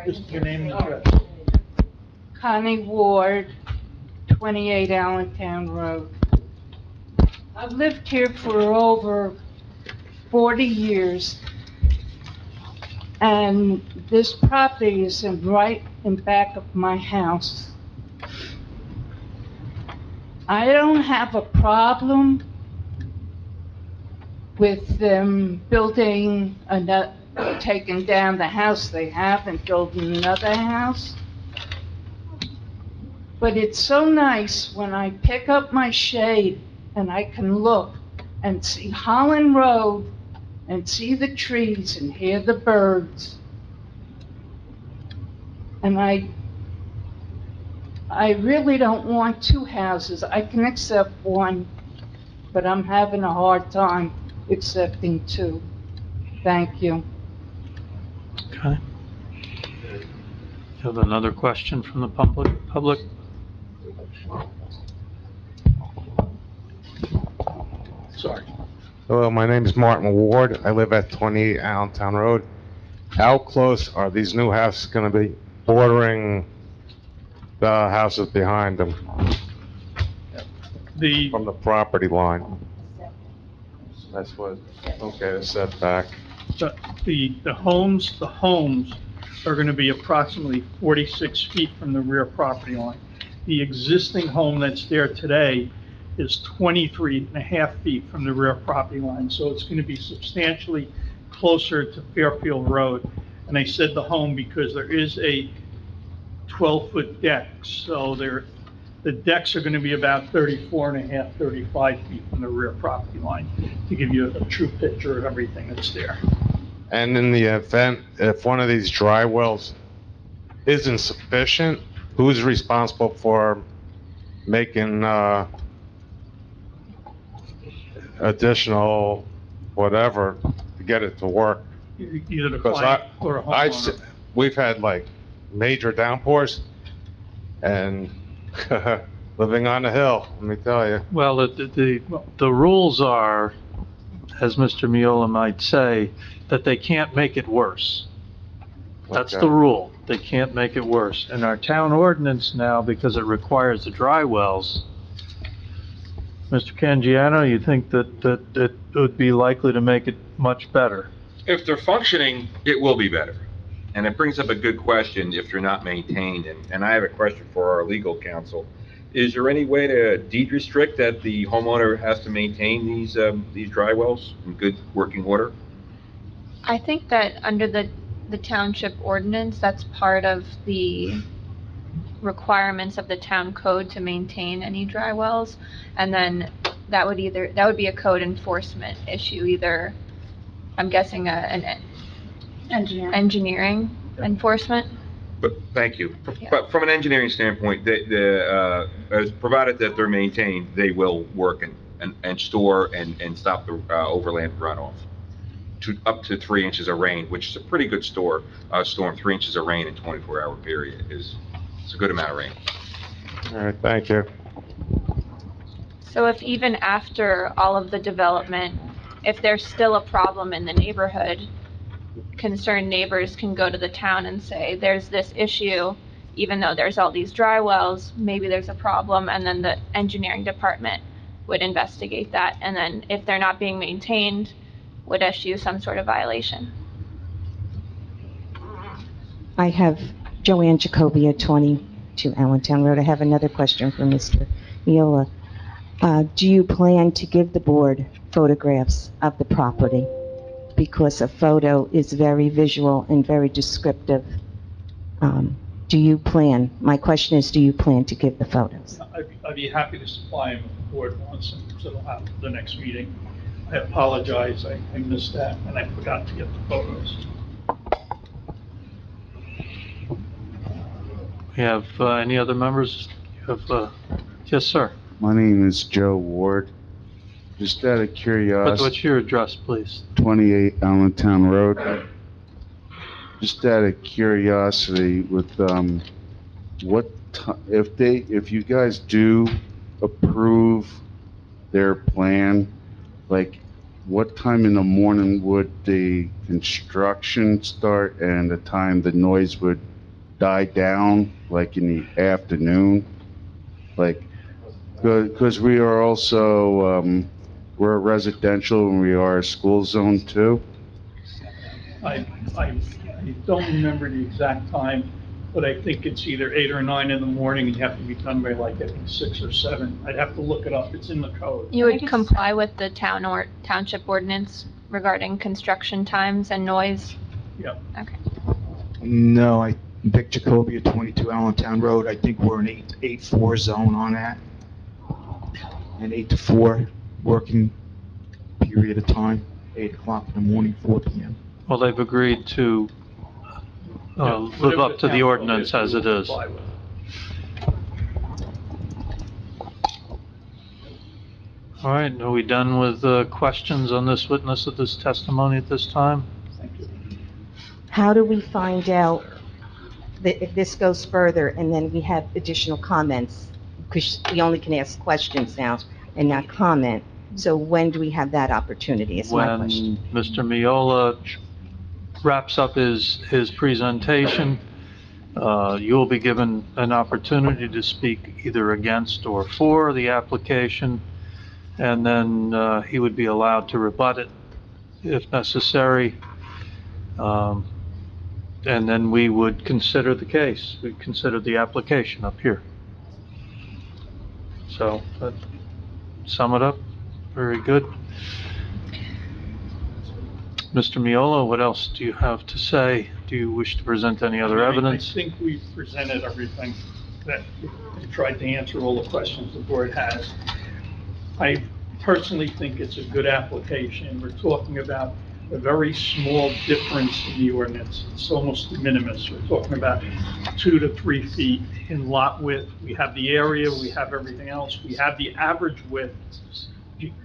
Speaker 12: Just your name and address.
Speaker 17: Connie Ward, 28 Allentown Road. I've lived here for over 40 years, and this property is right in back of my house. I don't have a problem with them building another, taking down the house they have and building another house. But it's so nice when I pick up my shade and I can look and see Holland Road and see the trees and hear the birds. And I really don't want 2 houses. I can accept 1, but I'm having a hard time accepting 2. Thank you.
Speaker 1: Okay. You have another question from the public?
Speaker 12: Sorry.
Speaker 18: Hello, my name is Martin Ward. I live at 28 Allentown Road. How close are these new houses going to be bordering the houses behind them from the property line? That's what, okay, the setback.
Speaker 12: The homes are going to be approximately 46 feet from the rear property line. The existing home that's there today is 23.5 feet from the rear property line, so it's going to be substantially closer to Fairfield Road. And I said the home because there is a 12-foot deck, so the decks are going to be about 34.5, 35 feet from the rear property line, to give you a true picture of everything that's there.
Speaker 18: And in the event, if one of these dry wells isn't sufficient, who's responsible for making, additional whatever to get it to work?
Speaker 12: Either the
Speaker 18: Because
Speaker 12: client or a homeowner.
Speaker 18: we've had like major downpours and living on the hill, let me tell you.
Speaker 1: Well, the rules are, as Mr. Miola might say, that they can't make it worse. That's
Speaker 18: Okay.
Speaker 1: the rule. They can't make it worse. And our town ordinance now, because it requires the dry wells, Mr. Canjiano, you think that it would be likely to make it much better?
Speaker 10: If they're functioning, it will be better. And it brings up a good question if they're not maintained. And I have a question for our legal counsel. Is there any way to deed restrict that the homeowner has to maintain these dry wells in good working order?
Speaker 7: I think that under the township ordinance, that's part of the requirements of the town code to maintain any dry wells. And then that would be a code enforcement issue, either, I'm guessing, an engineering enforcement.
Speaker 10: But, thank you.
Speaker 7: Yeah.
Speaker 10: But from an engineering standpoint, provided that they're maintained, they will work and store and stop the overland runoff to up to 3 inches of rain, which is a pretty good storm. 3 inches of rain in 24-hour period it's a good amount of rain.
Speaker 18: All right, thank you.
Speaker 7: So if even after all of the development, if there's still a problem in the neighborhood, concerned neighbors can go to the town and say, there's this issue, even though there's all these dry wells, maybe there's a problem, and then the engineering department would investigate that, and then if they're not being maintained, would issue some sort of violation.
Speaker 15: I have Joanne Jacobia, 22 Allentown Road. I have another question for Mr. Miola. Do you plan to give the board photographs of the property? Because a photo is very visual and very descriptive. Do my question is, do you plan to give the photos?
Speaker 12: I'd be happy to supply them if the board wants them, so they'll have the next meeting. I apologize, I missed that, and I forgot to get the photos.
Speaker 1: We have, any other members? You have, yes, sir.
Speaker 19: My name is Joe Ward. Just out of
Speaker 1: What's
Speaker 19: curiosity,
Speaker 1: your address, please?
Speaker 19: 28 Allentown Road. Just out of curiosity, with, if you guys do approve their plan, like, what time in the morning would the construction start and the time the noise would die down, like in the afternoon? Like, because we are also, we're a residential and we are a school zone too.
Speaker 12: I don't remember the exact time, but I think it's either 8 or 9 in the morning, and you have to be done by like, I think 6 or 7. I'd have to look it up, it's in the code.
Speaker 7: You would comply with the town or township ordinance regarding construction times and noise?
Speaker 12: Yep.
Speaker 7: Okay.
Speaker 16: No, Vic Jacobia, 22 Allentown Road. I think we're an 8-4 zone on that. An 8 to 4 working period of time, 8 o'clock in the morning, 4 p.m.
Speaker 1: Well, they've agreed to, live
Speaker 12: Whatever
Speaker 1: up to
Speaker 12: town
Speaker 1: the
Speaker 12: code
Speaker 1: ordinance as it
Speaker 12: we'll
Speaker 1: is.
Speaker 12: comply with.
Speaker 1: All right, are we done with, questions on this witness of this testimony at this time?
Speaker 15: How do we find out that if this goes further and then we have additional comments? Because we only can ask questions now and not comment. So when do we have that opportunity, is my question.
Speaker 1: When Mr. Miola wraps up his presentation, you'll be given an opportunity to speak either against or for the application, and then he would be allowed to rebut it if necessary. And then we would consider the case. We'd consider the application up here. So, sum it up. Very good. Mr. Miola, what else do you have to say? Do you wish to present any other evidence?
Speaker 12: I think we've presented everything, that we tried to answer all the questions the board has. I personally think it's a good application. We're talking about a very small difference in the ordinance. It's almost de minimis. We're talking about 2 to 3 feet in lot width. We have the area, we have everything else. We have the average width.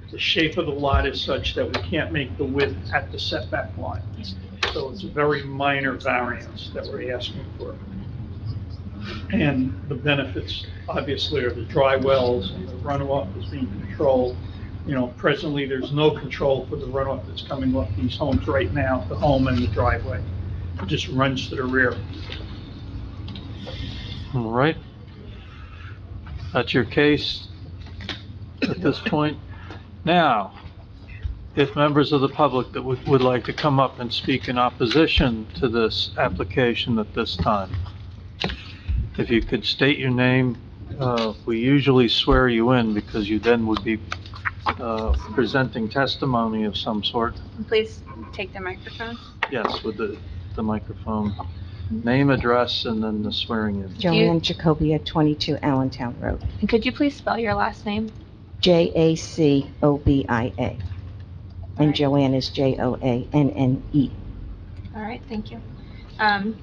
Speaker 12: The shape of the lot is such that we can't make the width at the setback line. So it's a very minor variance that we're asking for. And the benefits, obviously, are the dry wells and the runoff is being controlled. You know, presently, there's no control for the runoff that's coming off these homes right now, the home and the driveway. It just runs to the rear.
Speaker 1: All right. That's your case at this point. Now, if members of the public that would like to come up and speak in opposition to this application at this time, if you could state your name, we usually swear you in because you then would be presenting testimony of some sort.
Speaker 7: Please take the microphone.
Speaker 1: Yes, with the microphone. Name, address, and then the swearing in.
Speaker 15: Joanne Jacobia, 22 Allentown Road.
Speaker 7: And could you please spell your last name?
Speaker 15: Jacobia. And Joanne is Joanne.
Speaker 7: All right, thank you.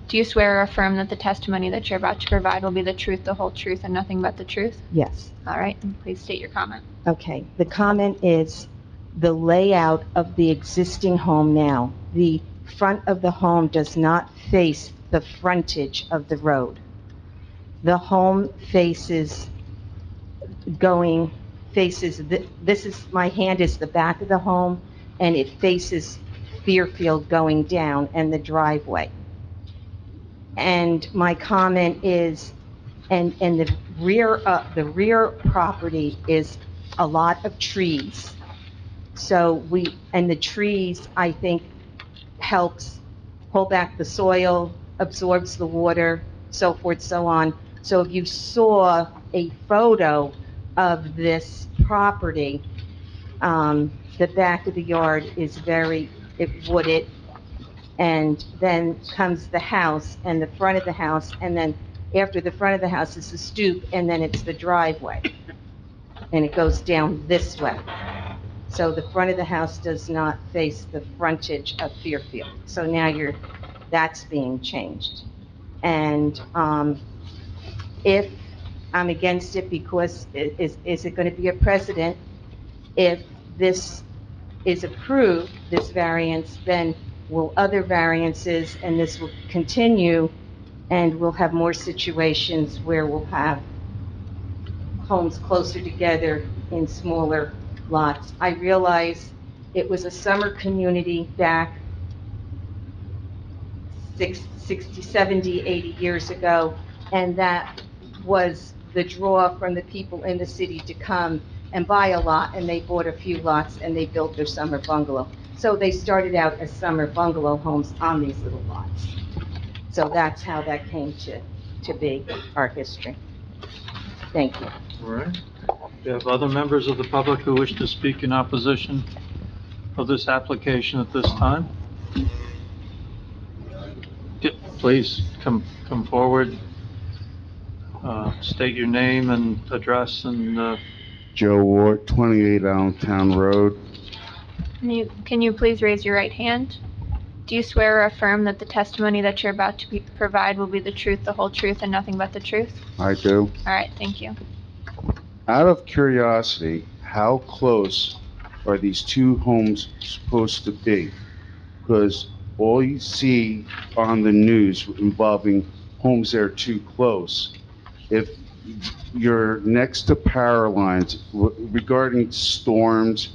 Speaker 7: Do you swear or affirm that the testimony that you're about to provide will be the truth, the whole truth, and nothing but the truth?
Speaker 15: Yes.
Speaker 7: All right, and please state your comment.
Speaker 15: Okay, the comment is the layout of the existing home now. The front of the home does not face the frontage of the road. The home faces, my hand is the back of the home, and it faces Fairfield going down and the driveway. And my comment is, and the rear property is a lot of trees. So the trees, I think, helps pull back the soil, absorbs the water, so forth, so on. So if you saw a photo of this property, the back of the yard is very wooded, and then comes the house and the front of the house, and then after the front of the house is the stoop, and then it's the driveway. And it goes down this way. So the front of the house does not face the frontage of Fairfield. So now that's being changed. And, if I'm against it because is it going to be a precedent? If this is approved, this variance, then will other variances, and this will continue, and we'll have more situations where we'll have homes closer together in smaller lots. I realize it was a summer community back 60, 70, 80 years ago, and that was the draw from the people in the city to come and buy a lot, and they bought a few lots and they built their summer bungalow. So they started out as summer bungalow homes on these little lots. So that's how that came to be, our history. Thank you.
Speaker 1: All right. Do you have other members of the public who wish to speak in opposition of this application at this time? Please come forward. State your name and address and,
Speaker 19: Joe Ward, 28 Allentown Road.
Speaker 7: Can you please raise your right hand? Do you swear or affirm that the testimony that you're about to provide will be the truth, the whole truth, and nothing but the truth?
Speaker 19: I do.
Speaker 7: All right, thank you.
Speaker 19: Out of curiosity, how close are these two homes supposed to be? Because all you see on the news involving homes that are too close, if you're next to power lines, regarding storms,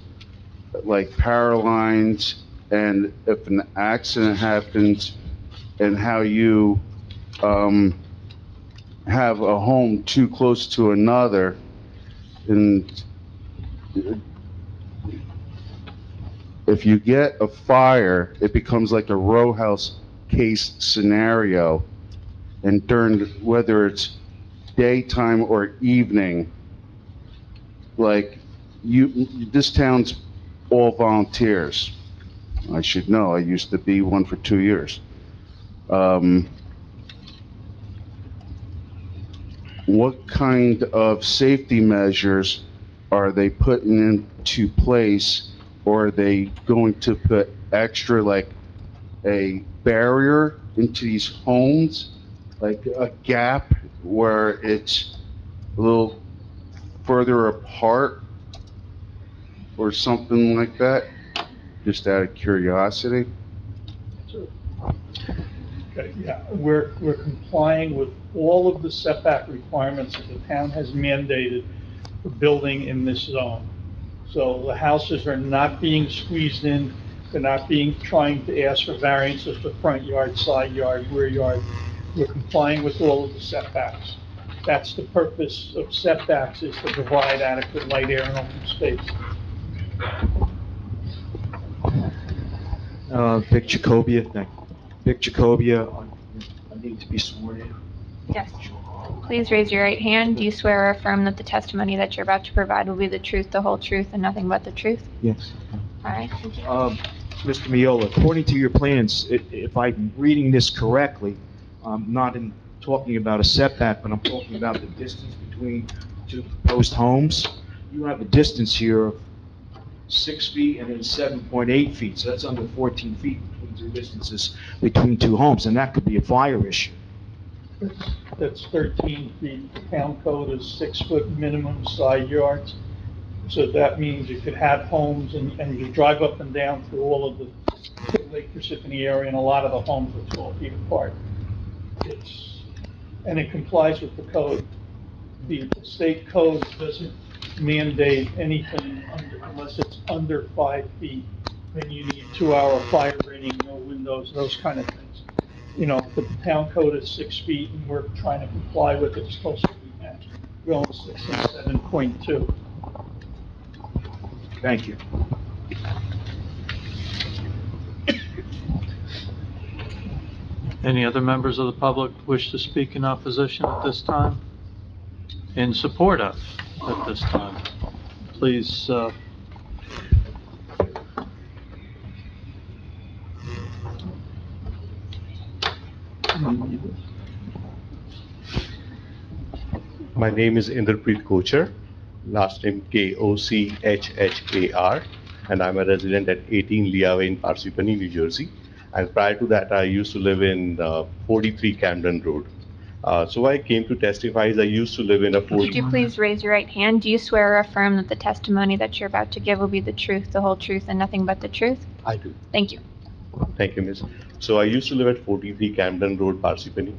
Speaker 19: like power lines, and if an accident happens, and how you have a home too close to another, and if you get a fire, it becomes like a row house case scenario. And during, whether it's daytime or evening, like this town's all volunteers. I should know, I used to be one for 2 years. What kind of safety measures are they putting into place, or are they going to put extra, like a barrier into these homes, like a gap where it's a little further apart or something like that? Just out of curiosity.
Speaker 12: Okay, yeah, we're complying with all of the setback requirements that the town has mandated for building in this zone. So the houses are not being squeezed in, they're not trying to ask for variances for front yard, side yard, rear yard. We're complying with all of the setbacks. That's the purpose of setbacks, is to provide adequate light, air, and open space.
Speaker 16: Vic Jacobia, thank you. Vic Jacobia, I need to be sworn in.
Speaker 7: Yes. Please raise your right hand. Do you swear or affirm that the testimony that you're about to provide will be the truth, the whole truth, and nothing but the truth?
Speaker 16: Yes.
Speaker 7: All right, thank you.
Speaker 16: Mr. Miola, according to your plans, if I'm reading this correctly, I'm not talking about a setback, but I'm talking about the distance between two proposed homes. You have a distance here of 6 feet and then 7.8 feet, so that's under 14 feet between two distances between two homes, and that could be a fire issue.
Speaker 12: That's 13 feet. The town code is 6 foot minimum side yards. So that means you could have homes and you drive up and down through all of the Lake Parsippany area, and a lot of the homes are 12 feet apart. And it complies with the code. The state code doesn't mandate anything unless it's under 5 feet. Then you need 2-hour fire rating, no windows, those kind of things. You know, the town code is 6 feet, and we're trying to comply with it as close as we can. We're on 6 and 7.2.
Speaker 16: Thank you.
Speaker 1: Any other members of the public wish to speak in opposition at this time? In support of at this time? Please,
Speaker 20: My name is Inderpreet Kochar, last name Kochhar, and I'm a resident at 18 Leah in Parsippany, New Jersey. And prior to that, I used to live in 43 Camden Road. So I came to testify as I used to live in a
Speaker 7: Could you please raise your right hand? Do you swear or affirm that the testimony that you're about to give will be the truth, the whole truth, and nothing but the truth?
Speaker 20: I do.
Speaker 7: Thank you.
Speaker 20: Thank you, miss. So I used to live at 43 Camden Road, Parsippany.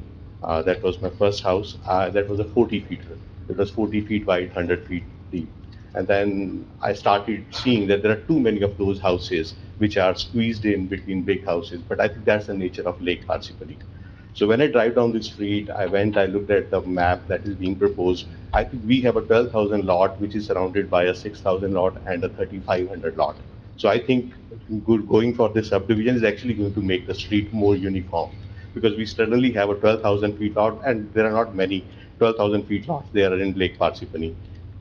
Speaker 20: That was my first house. That was a 40-feeter. It was 40 feet wide, 100 feet deep. And then I started seeing that there are too many of those houses which are squeezed in between big houses. But I think that's the nature of Lake Parsippany. So when I drive down the street, I looked at the map that is being proposed. I think we have a 12,000 lot, which is surrounded by a 6,000 lot and a 3,500 lot. So I think going for this subdivision is actually going to make the street more uniform, because we suddenly have a 12,000 feet lot, and there are not many 12,000 feet lots there in Lake Parsippany.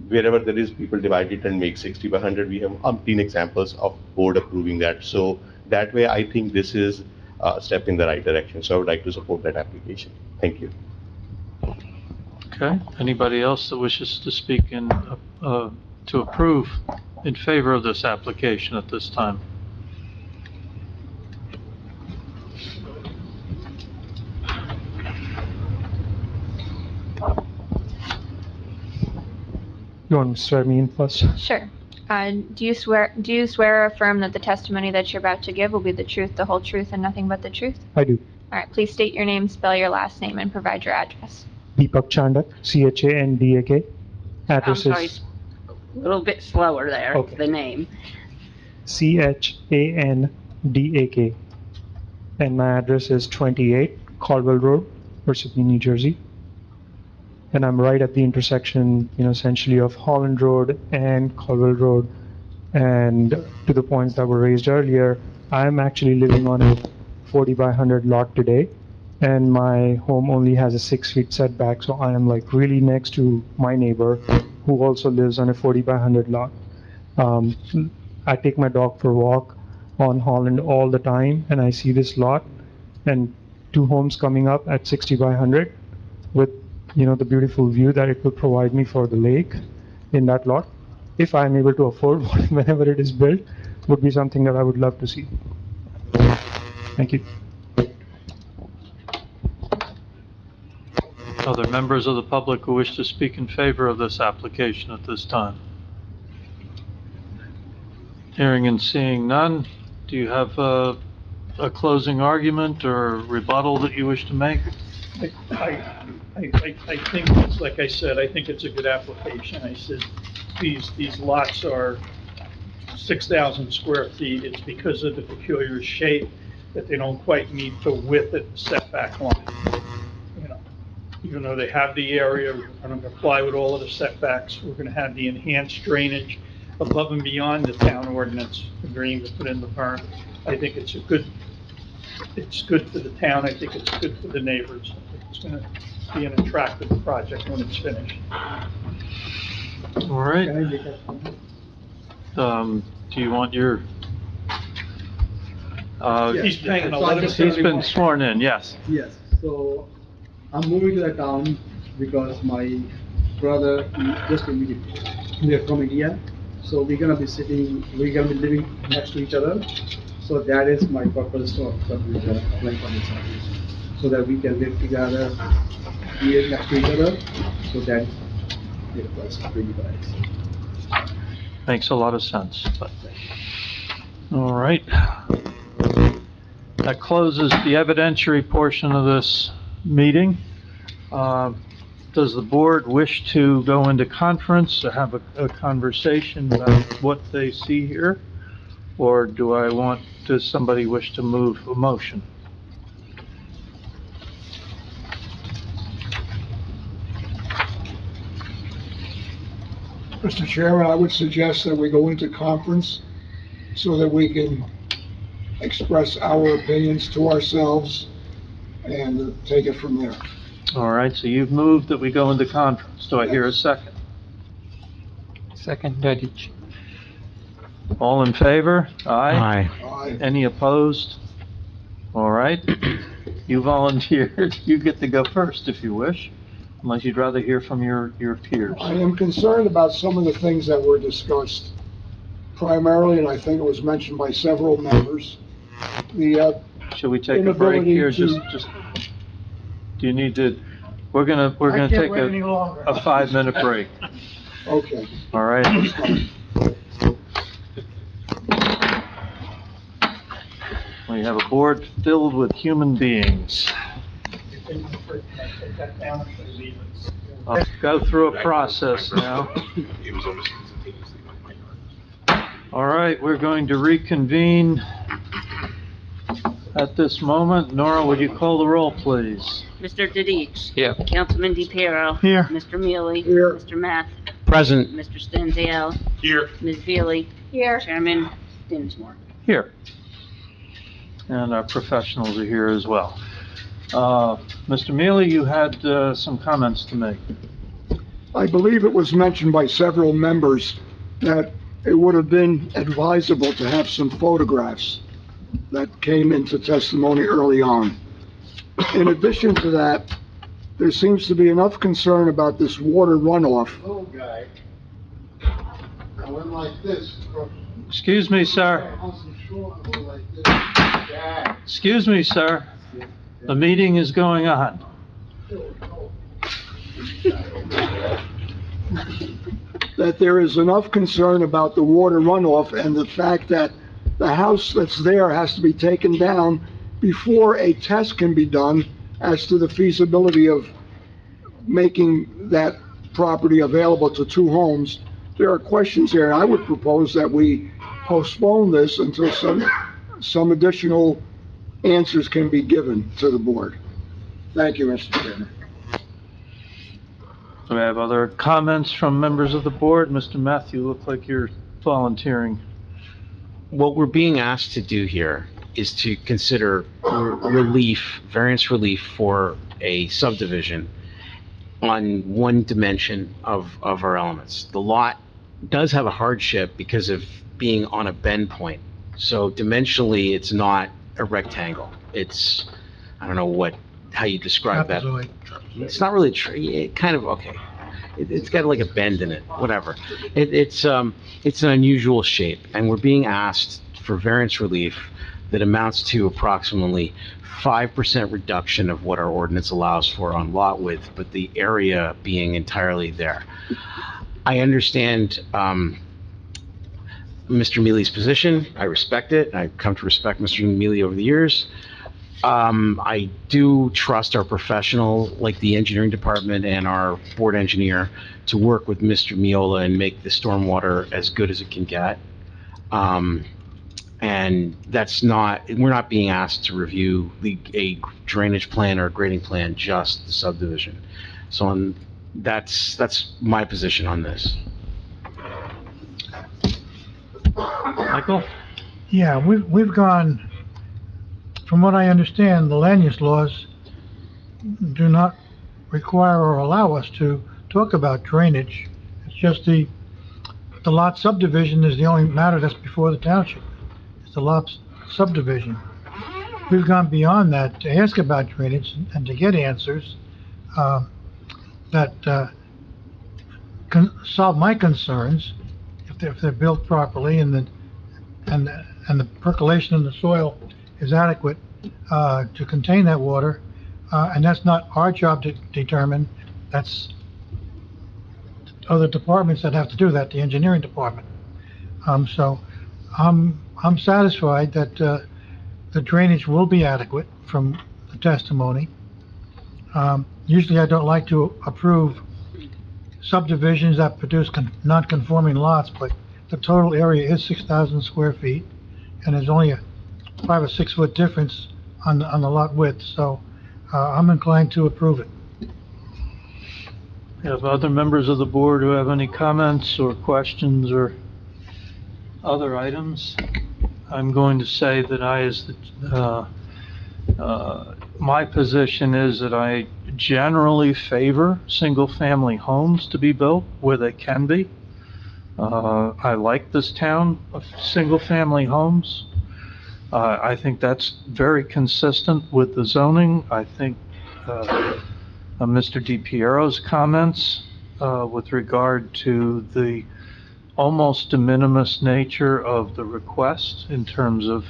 Speaker 20: Wherever there is, people divide it and make 60 by 100. We have umpteen examples of board approving that. So that way, I think this is a step in the right direction. So I would like to support that application. Thank you.
Speaker 1: Okay, anybody else that wishes to speak to approve in favor of this application at this time?
Speaker 21: You want to swear me in first?
Speaker 7: Sure. Do you swear or affirm that the testimony that you're about to give will be the truth, the whole truth, and nothing but the truth?
Speaker 21: I do.
Speaker 7: All right, please state your name, spell your last name, and provide your address.
Speaker 21: Deepak Chandak, Chandak.
Speaker 2: I'm
Speaker 21: Address
Speaker 2: sorry,
Speaker 21: is
Speaker 2: a little bit slower there,
Speaker 21: Okay.
Speaker 2: the name.
Speaker 21: Chandak. And my address is 28 Caldwell Road, Parsippany, New Jersey. And I'm right at the intersection, essentially of Holland Road and Caldwell Road. And to the points that were raised earlier, I'm actually living on a 40 by 100 lot today. And my home only has a 6 feet setback, so I am like really next to my neighbor who also lives on a 40 by 100 lot. I take my dog for a walk on Holland all the time, and I see this lot and two homes coming up at 60 by 100 with the beautiful view that it would provide me for the lake in that lot. If I'm able to afford whenever it is built, would be something that I would love to see. Thank you.
Speaker 1: Other members of the public who wish to speak in favor of this application at this time? Hearing and seeing none, do you have a closing argument or rebuttal that you wish to make?
Speaker 12: I think, it's like I said, I think it's a good application. I said, these lots are 6,000 square feet. It's because of the peculiar shape that they don't quite meet the width at the setback line. Even though they have the area, we're going to comply with all of the setbacks. We're going to have the enhanced drainage above and beyond the town ordinance agreeing to put in the berm. I think it's good for the town. I think it's good for the neighbors. I think it's going to be an attractive project when it's finished.
Speaker 1: All right. Do you want your,
Speaker 12: He's paying
Speaker 1: he's been sworn in, yes.
Speaker 13: Yes, so I'm moving to the town because my brother just immigrated here from India. So we're gonna be living next to each other. So that is my purpose of applying for this application. So that we can live together, here next to each other. So that it was pretty nice.
Speaker 1: Makes a lot of sense. All right. That closes the evidentiary portion of this meeting. Does the board wish to go into conference to have a conversation about what they see here? Or does somebody wish to move a motion?
Speaker 3: Mr. Chairman, I would suggest that we go into conference so that we can express our opinions to ourselves and take it from there.
Speaker 1: All right, so you've moved that we go into conference. Do I hear a second?
Speaker 5: Second, Dadich.
Speaker 1: All in favor? Aye.
Speaker 3: Aye.
Speaker 1: Any opposed? All right. You volunteered. You get to go first if you wish. unless you'd rather hear from your peers.
Speaker 3: I am concerned about some of the things that were discussed primarily, and I think it was mentioned by several members. The
Speaker 1: Should we take a break
Speaker 3: inability
Speaker 1: here?
Speaker 3: to-
Speaker 1: Do you need to, we're gonna take
Speaker 11: wait any longer.
Speaker 1: a 5-minute break,
Speaker 3: Okay.
Speaker 1: all right? We have a board filled with human beings. I'll go through a process now. All right, we're going to reconvene at this moment. Nora, would you call the roll, please?
Speaker 2: Mr. Didich.
Speaker 5: Yeah.
Speaker 2: Councilman DePiero.
Speaker 11: Here.
Speaker 2: Mr. Mealy.
Speaker 3: Here.
Speaker 2: Mr. Math.
Speaker 8: Present.
Speaker 2: Mr. Stenziel.
Speaker 10: Here.
Speaker 2: Ms. Veely.
Speaker 14: Here.
Speaker 2: Chairman Dinsmore.
Speaker 1: Here. And our professionals are here as well. Mr. Mealy, you had some comments to make.
Speaker 3: I believe it was mentioned by several members that it would have been advisable to have some photographs that came into testimony early on. In addition to that, there seems to be enough concern about this water runoff.
Speaker 13: Little guy, I went like this.
Speaker 1: Excuse me, sir.
Speaker 13: On some shore, I went like this. Yeah.
Speaker 1: Excuse me, sir. The meeting is going on.
Speaker 3: That there is enough concern about the water runoff and the fact that the house that's there has to be taken down before a test can be done as to the feasibility of making that property available to 2 homes. There are questions here, and I would propose that we postpone this until some additional answers can be given to the board. Thank you, Mr. Chairman.
Speaker 1: Do we have other comments from members of the board? Mr. Math, you look like you're volunteering.
Speaker 8: What we're being asked to do here is to consider relief, variance relief for a subdivision on one dimension of our elements. The lot does have a hardship because of being on a bend point. So dimensionally, it's not a rectangle. It's, I don't know how you describe that.
Speaker 11: Trapezoid.
Speaker 8: It's not really okay. It's got like a bend in it, whatever. It's an unusual shape, and we're being asked for variance relief that amounts to approximately 5% reduction of what our ordinance allows for on lot width, but the area being entirely there. I understand, Mr. Mealy's position. I respect it. I've come to respect Mr. Mealy over the years. I do trust our professional, like the engineering department and our board engineer, to work with Mr. Miola and make the stormwater as good as it can get. And we're not being asked to review a drainage plan or a grading plan, just the subdivision. So that's my position on this.
Speaker 1: Michael?
Speaker 11: Yeah, we've gone, from what I understand, the land use laws do not require or allow us to talk about drainage. It's just the lot subdivision is the only matter that's before the township. It's the lot subdivision. We've gone beyond that to ask about drainage and to get answers that can solve my concerns if they're built properly and the percolation in the soil is adequate to contain that water. And that's not our job to determine. That's other departments that have to do that, the engineering department. So I'm satisfied that the drainage will be adequate from the testimony. Usually I don't like to approve subdivisions that produce non-conforming lots, but the total area is 6,000 square feet, and there's only a 5 or 6 foot difference on the lot width, so I'm inclined to approve it.
Speaker 1: Have other members of the board who have any comments or questions or other items? I'm going to say that my position is that I generally favor single-family homes to be built where they can be. I like this town of single-family homes. I think that's very consistent with the zoning. I think Mr. DiPiero's comments with regard to the almost de minimis nature of the request in terms of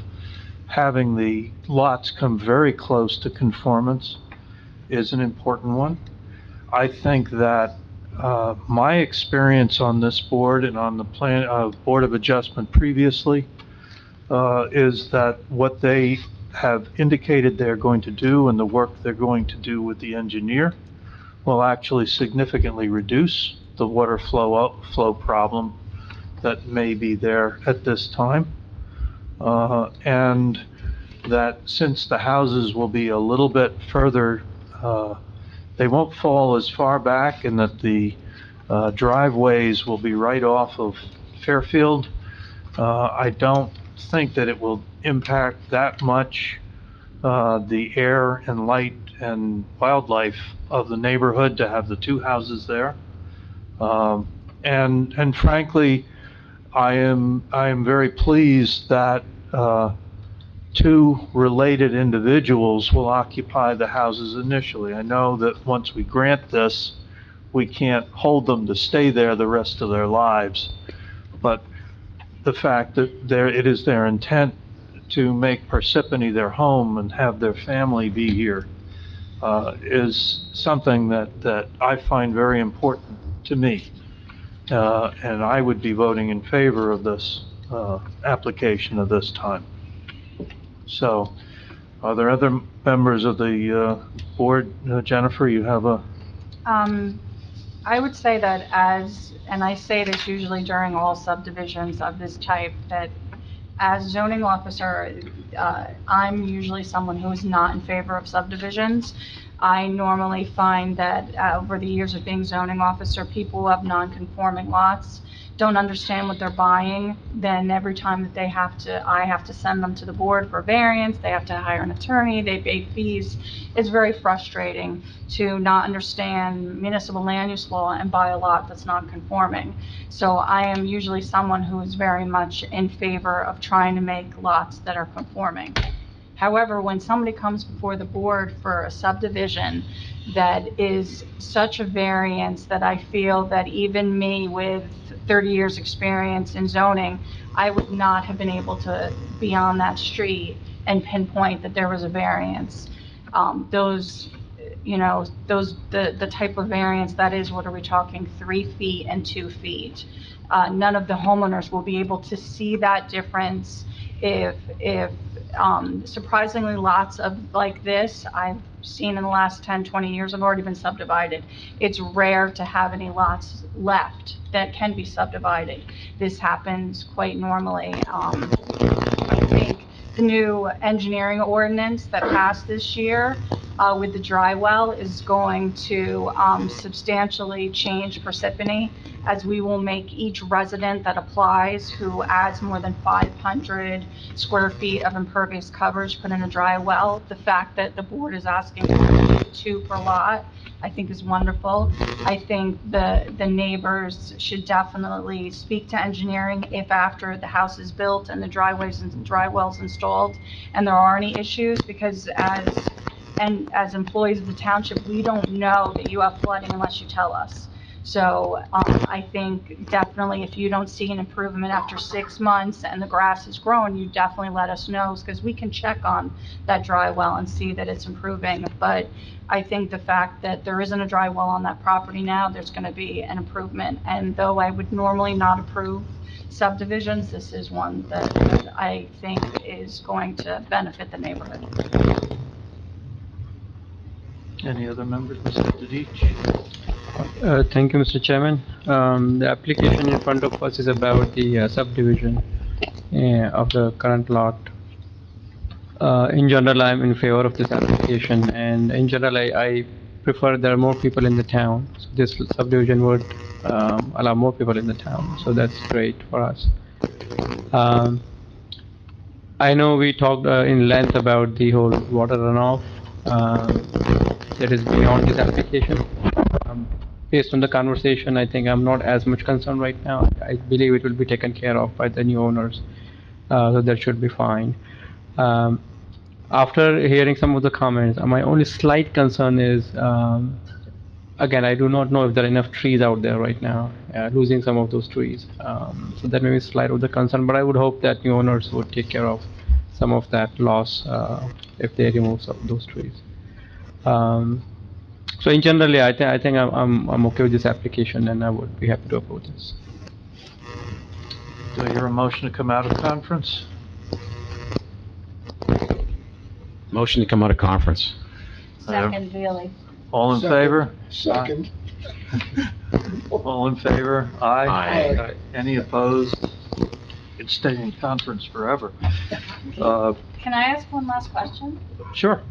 Speaker 1: having the lots come very close to conformance is an important one. I think that my experience on this board and on the Board of Adjustment previously is that what they have indicated they're going to do and the work they're going to do with the engineer will actually significantly reduce the water flow problem that may be there at this time. And that since the houses will be a little bit further, they won't fall as far back, and that the driveways will be right off of Fairfield, I don't think that it will impact that much the air and light and wildlife of the neighborhood to have the two houses there. And frankly, I am very pleased that two related individuals will occupy the houses initially. I know that once we grant this, we can't hold them to stay there the rest of their lives, but the fact that it is their intent to make Parsippany their home and have their family be here is something that I find very important to me. And I would be voting in favor of this application at this time. So, are there other members of the board? Jennifer, you have a...
Speaker 14: I would say that and I say this usually during all subdivisions of this type, that as zoning officer, I'm usually someone who is not in favor of subdivisions. I normally find that over the years of being zoning officer, people who have non-conforming lots don't understand what they're buying. Then every time that I have to send them to the board for variance, they have to hire an attorney, they pay fees. It's very frustrating to not understand municipal land use law and buy a lot that's not conforming. So I am usually someone who is very much in favor of trying to make lots that are conforming. However, when somebody comes before the board for a subdivision that is such a variance that I feel that even me with 30 years experience in zoning, I would not have been able to be on that street and pinpoint that there was a variance. The type of variance that is, what are we talking, 3 feet and 2 feet? None of the homeowners will be able to see that difference if surprisingly lots of like this I've seen in the last 10, 20 years have already been subdivided. It's rare to have any lots left that can be subdivided. This happens quite normally. I think the new engineering ordinance that passed this year with the dry well is going to substantially change Parsippany, as we will make each resident that applies who adds more than 500 square feet of impervious coverage put in a dry well. The fact that the board is asking for 2 per lot, I think is wonderful. I think the neighbors should definitely speak to engineering if after the house is built and the driveways and dry wells installed and there are any issues, because as employees of the township, we don't know that you have flooding unless you tell us. So I think definitely if you don't see an improvement after 6 months and the grass is growing, you definitely let us know, because we can check on that dry well and see that it's improving. But I think the fact that there isn't a dry well on that property now, there's going to be an improvement. And though I would normally not approve subdivisions, this is one that I think is going to benefit the neighborhood.
Speaker 1: Any other members? Mr. Deitch?
Speaker 5: Thank you, Mr. Chairman. The application in front of us is about the subdivision of the current lot. In general, I'm in favor of this application, and in general, I prefer there are more people in the town. So this subdivision would allow more people in the town, so that's great for us. I know we talked in length about the whole water runoff that is beyond this application. Based on the conversation, I think I'm not as much concerned right now. I believe it will be taken care of by the new owners, so that should be fine. After hearing some of the comments, my only slight concern is again, I do not know if there are enough trees out there right now, losing some of those trees. So that may be slight of the concern, but I would hope that new owners would take care of some of that loss, if they remove some of those trees. So in generally, I think I'm okay with this application, and I would be happy to approve this.
Speaker 1: Do I hear a motion to come out of conference?
Speaker 8: Motion to come out of conference.
Speaker 14: Second, really.
Speaker 1: All in favor?
Speaker 3: Second.
Speaker 1: All in favor? Aye.
Speaker 8: Aye.
Speaker 1: Any opposed? Could stay in conference forever.
Speaker 14: Can I ask one last question?
Speaker 1: Sure.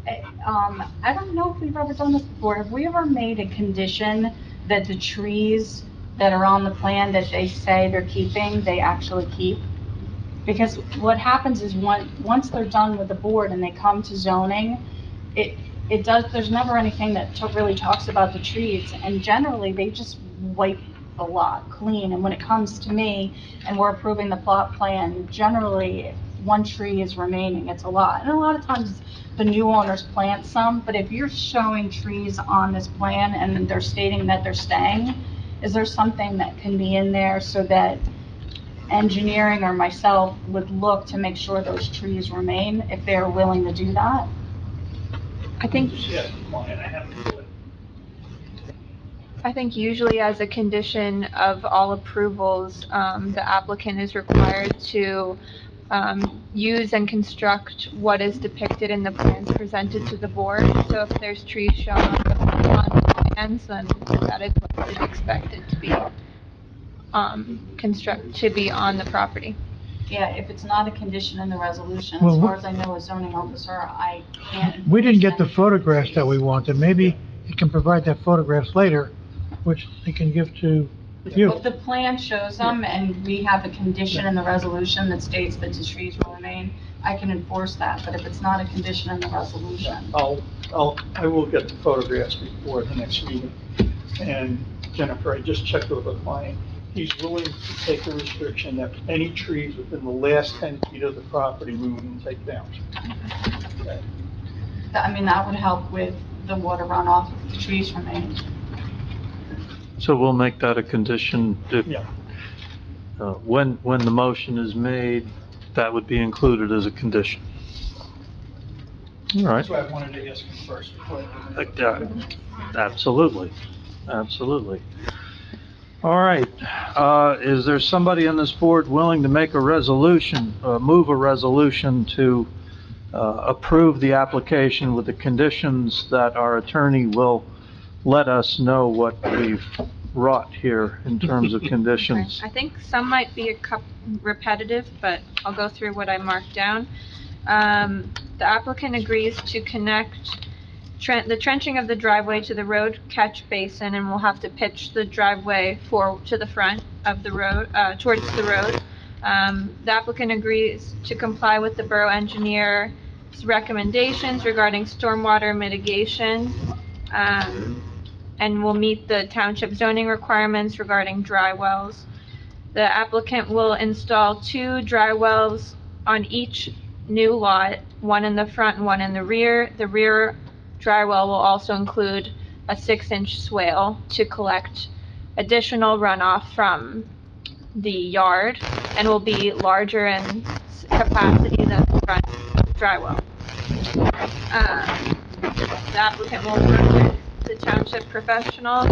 Speaker 14: I don't know if we've ever done this before. Have we ever made a condition that the trees that are on the plan that they say they're keeping, they actually keep? Because what happens is once they're done with the board and they come to zoning, there's never anything that really talks about the trees, and generally, they just wipe the lot clean, and when it comes to me, and we're approving the plot plan, generally, if one tree is remaining, it's a lot, and a lot of times, the new owners plant some, but if you're showing trees on this plan, and they're stating that they're staying, is there something that can be in there so that engineering or myself would look to make sure those trees remain, if they're willing to do that?
Speaker 7: I think usually as a condition of all approvals, the applicant is required to use and construct what is depicted in the plans presented to the board. So if there's trees shown on the plans, then that is what is expected to be to be on the property.
Speaker 14: Yeah, if it's not a condition in the resolution,
Speaker 11: Well,
Speaker 14: as far as I know, as zoning officer, I can't.
Speaker 11: We didn't get the photographs that we wanted. Maybe you can provide that photographs later, which they can give to you.
Speaker 14: If the plan shows them, and we have a condition in the resolution that states that the trees will remain, I can enforce that, but if it's not a condition in the resolution.
Speaker 12: I will get the photographs before the next meeting. And Jennifer, I just checked with the client. He's willing to take a restriction that any trees within the last 10 feet of the property we wouldn't take down. Okay.
Speaker 14: I mean, that would help with the water runoff if the trees remain.
Speaker 1: So we'll make that a condition.
Speaker 12: Yeah.
Speaker 1: When the motion is made, that would be included as a condition. All right.
Speaker 12: That's why I wanted to ask him first before I do that.
Speaker 1: Absolutely. Absolutely. All right. Is there somebody on this board willing to make a resolution, move a resolution to approve the application with the conditions that our attorney will let us know what we've wrought here in terms of conditions?
Speaker 7: I think some might be repetitive, but I'll go through what I marked down. The applicant agrees to connect the trenching of the driveway to the road catch basin, and we'll have to pitch the driveway to the front of the road, towards the road. The applicant agrees to comply with the borough engineer's recommendations regarding stormwater mitigation, and will meet the township zoning requirements regarding dry wells. The applicant will install 2 dry wells on each new lot, one in the front and one in the rear. The rear dry well will also include a 6-inch swale to collect additional runoff from the yard, and will be larger in capacity than the front dry well. The applicant will work with the township professional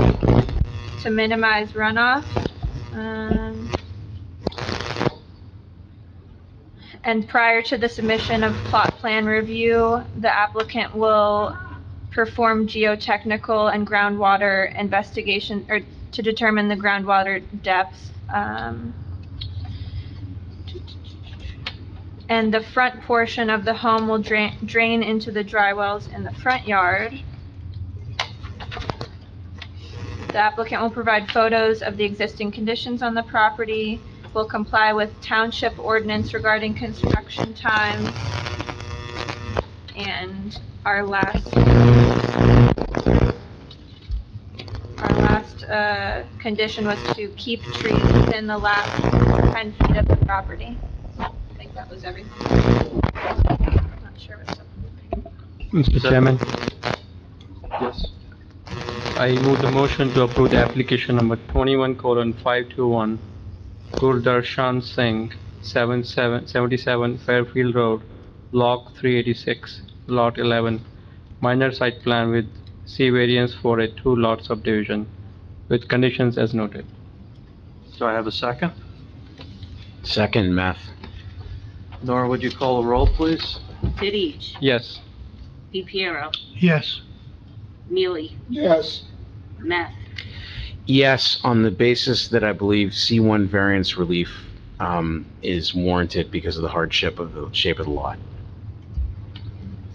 Speaker 7: to minimize runoff. And prior to the submission of plot plan review, the applicant will perform geotechnical and groundwater investigation, or to determine the groundwater depths. And the front portion of the home will drain into the dry wells in the front yard. The applicant will provide photos of the existing conditions on the property, will comply with township ordinance regarding construction time, and our last condition was to keep trees within the last 10 feet of the property. I think that was everything. I'm not sure what's up.
Speaker 5: Mr. Chairman?
Speaker 1: Yes.
Speaker 5: I move the motion to approve the application number 21:521, Gurdarshan Singh, 77 Fairfield Road, Block 386, Lot 11, minor site plan with C variance for a two-lot subdivision, with conditions as noted.
Speaker 1: Do I have a second?
Speaker 8: Second, Meth.
Speaker 1: Nora, would you call the roll, please?
Speaker 2: Teddy,
Speaker 5: Yes.
Speaker 2: DePiero,
Speaker 11: Yes.
Speaker 2: Neely,
Speaker 3: Yes,
Speaker 2: Matt,
Speaker 8: Yes, on the basis that I believe C1 variance relief is warranted because of the hardship of the shape of the lot.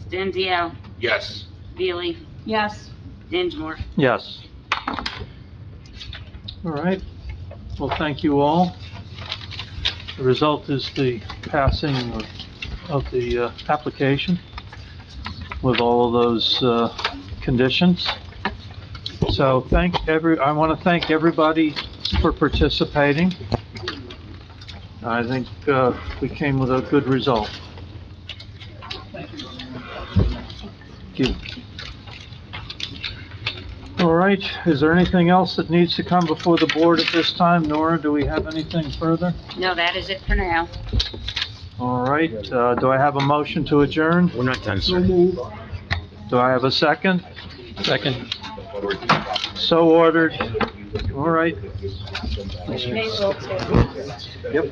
Speaker 2: Stanzio,
Speaker 4: Yes.
Speaker 2: Neely,
Speaker 14: Yes.
Speaker 2: Dinsmore.
Speaker 1: Yes. All right. Well, thank you all. The result is the passing of the application with all of those conditions. So I want to thank everybody for participating. I think we came with a good result. Thank you. All right, is there anything else that needs to come before the board at this time? Nora, do we have anything further?
Speaker 2: No, that is it for now.
Speaker 1: All right, do I have a motion to adjourn?
Speaker 8: We're not done,
Speaker 3: so
Speaker 8: sir.
Speaker 3: move.
Speaker 1: Do I have a second?
Speaker 5: Second.
Speaker 1: So ordered. All right.
Speaker 14: May roll too.
Speaker 1: Yep.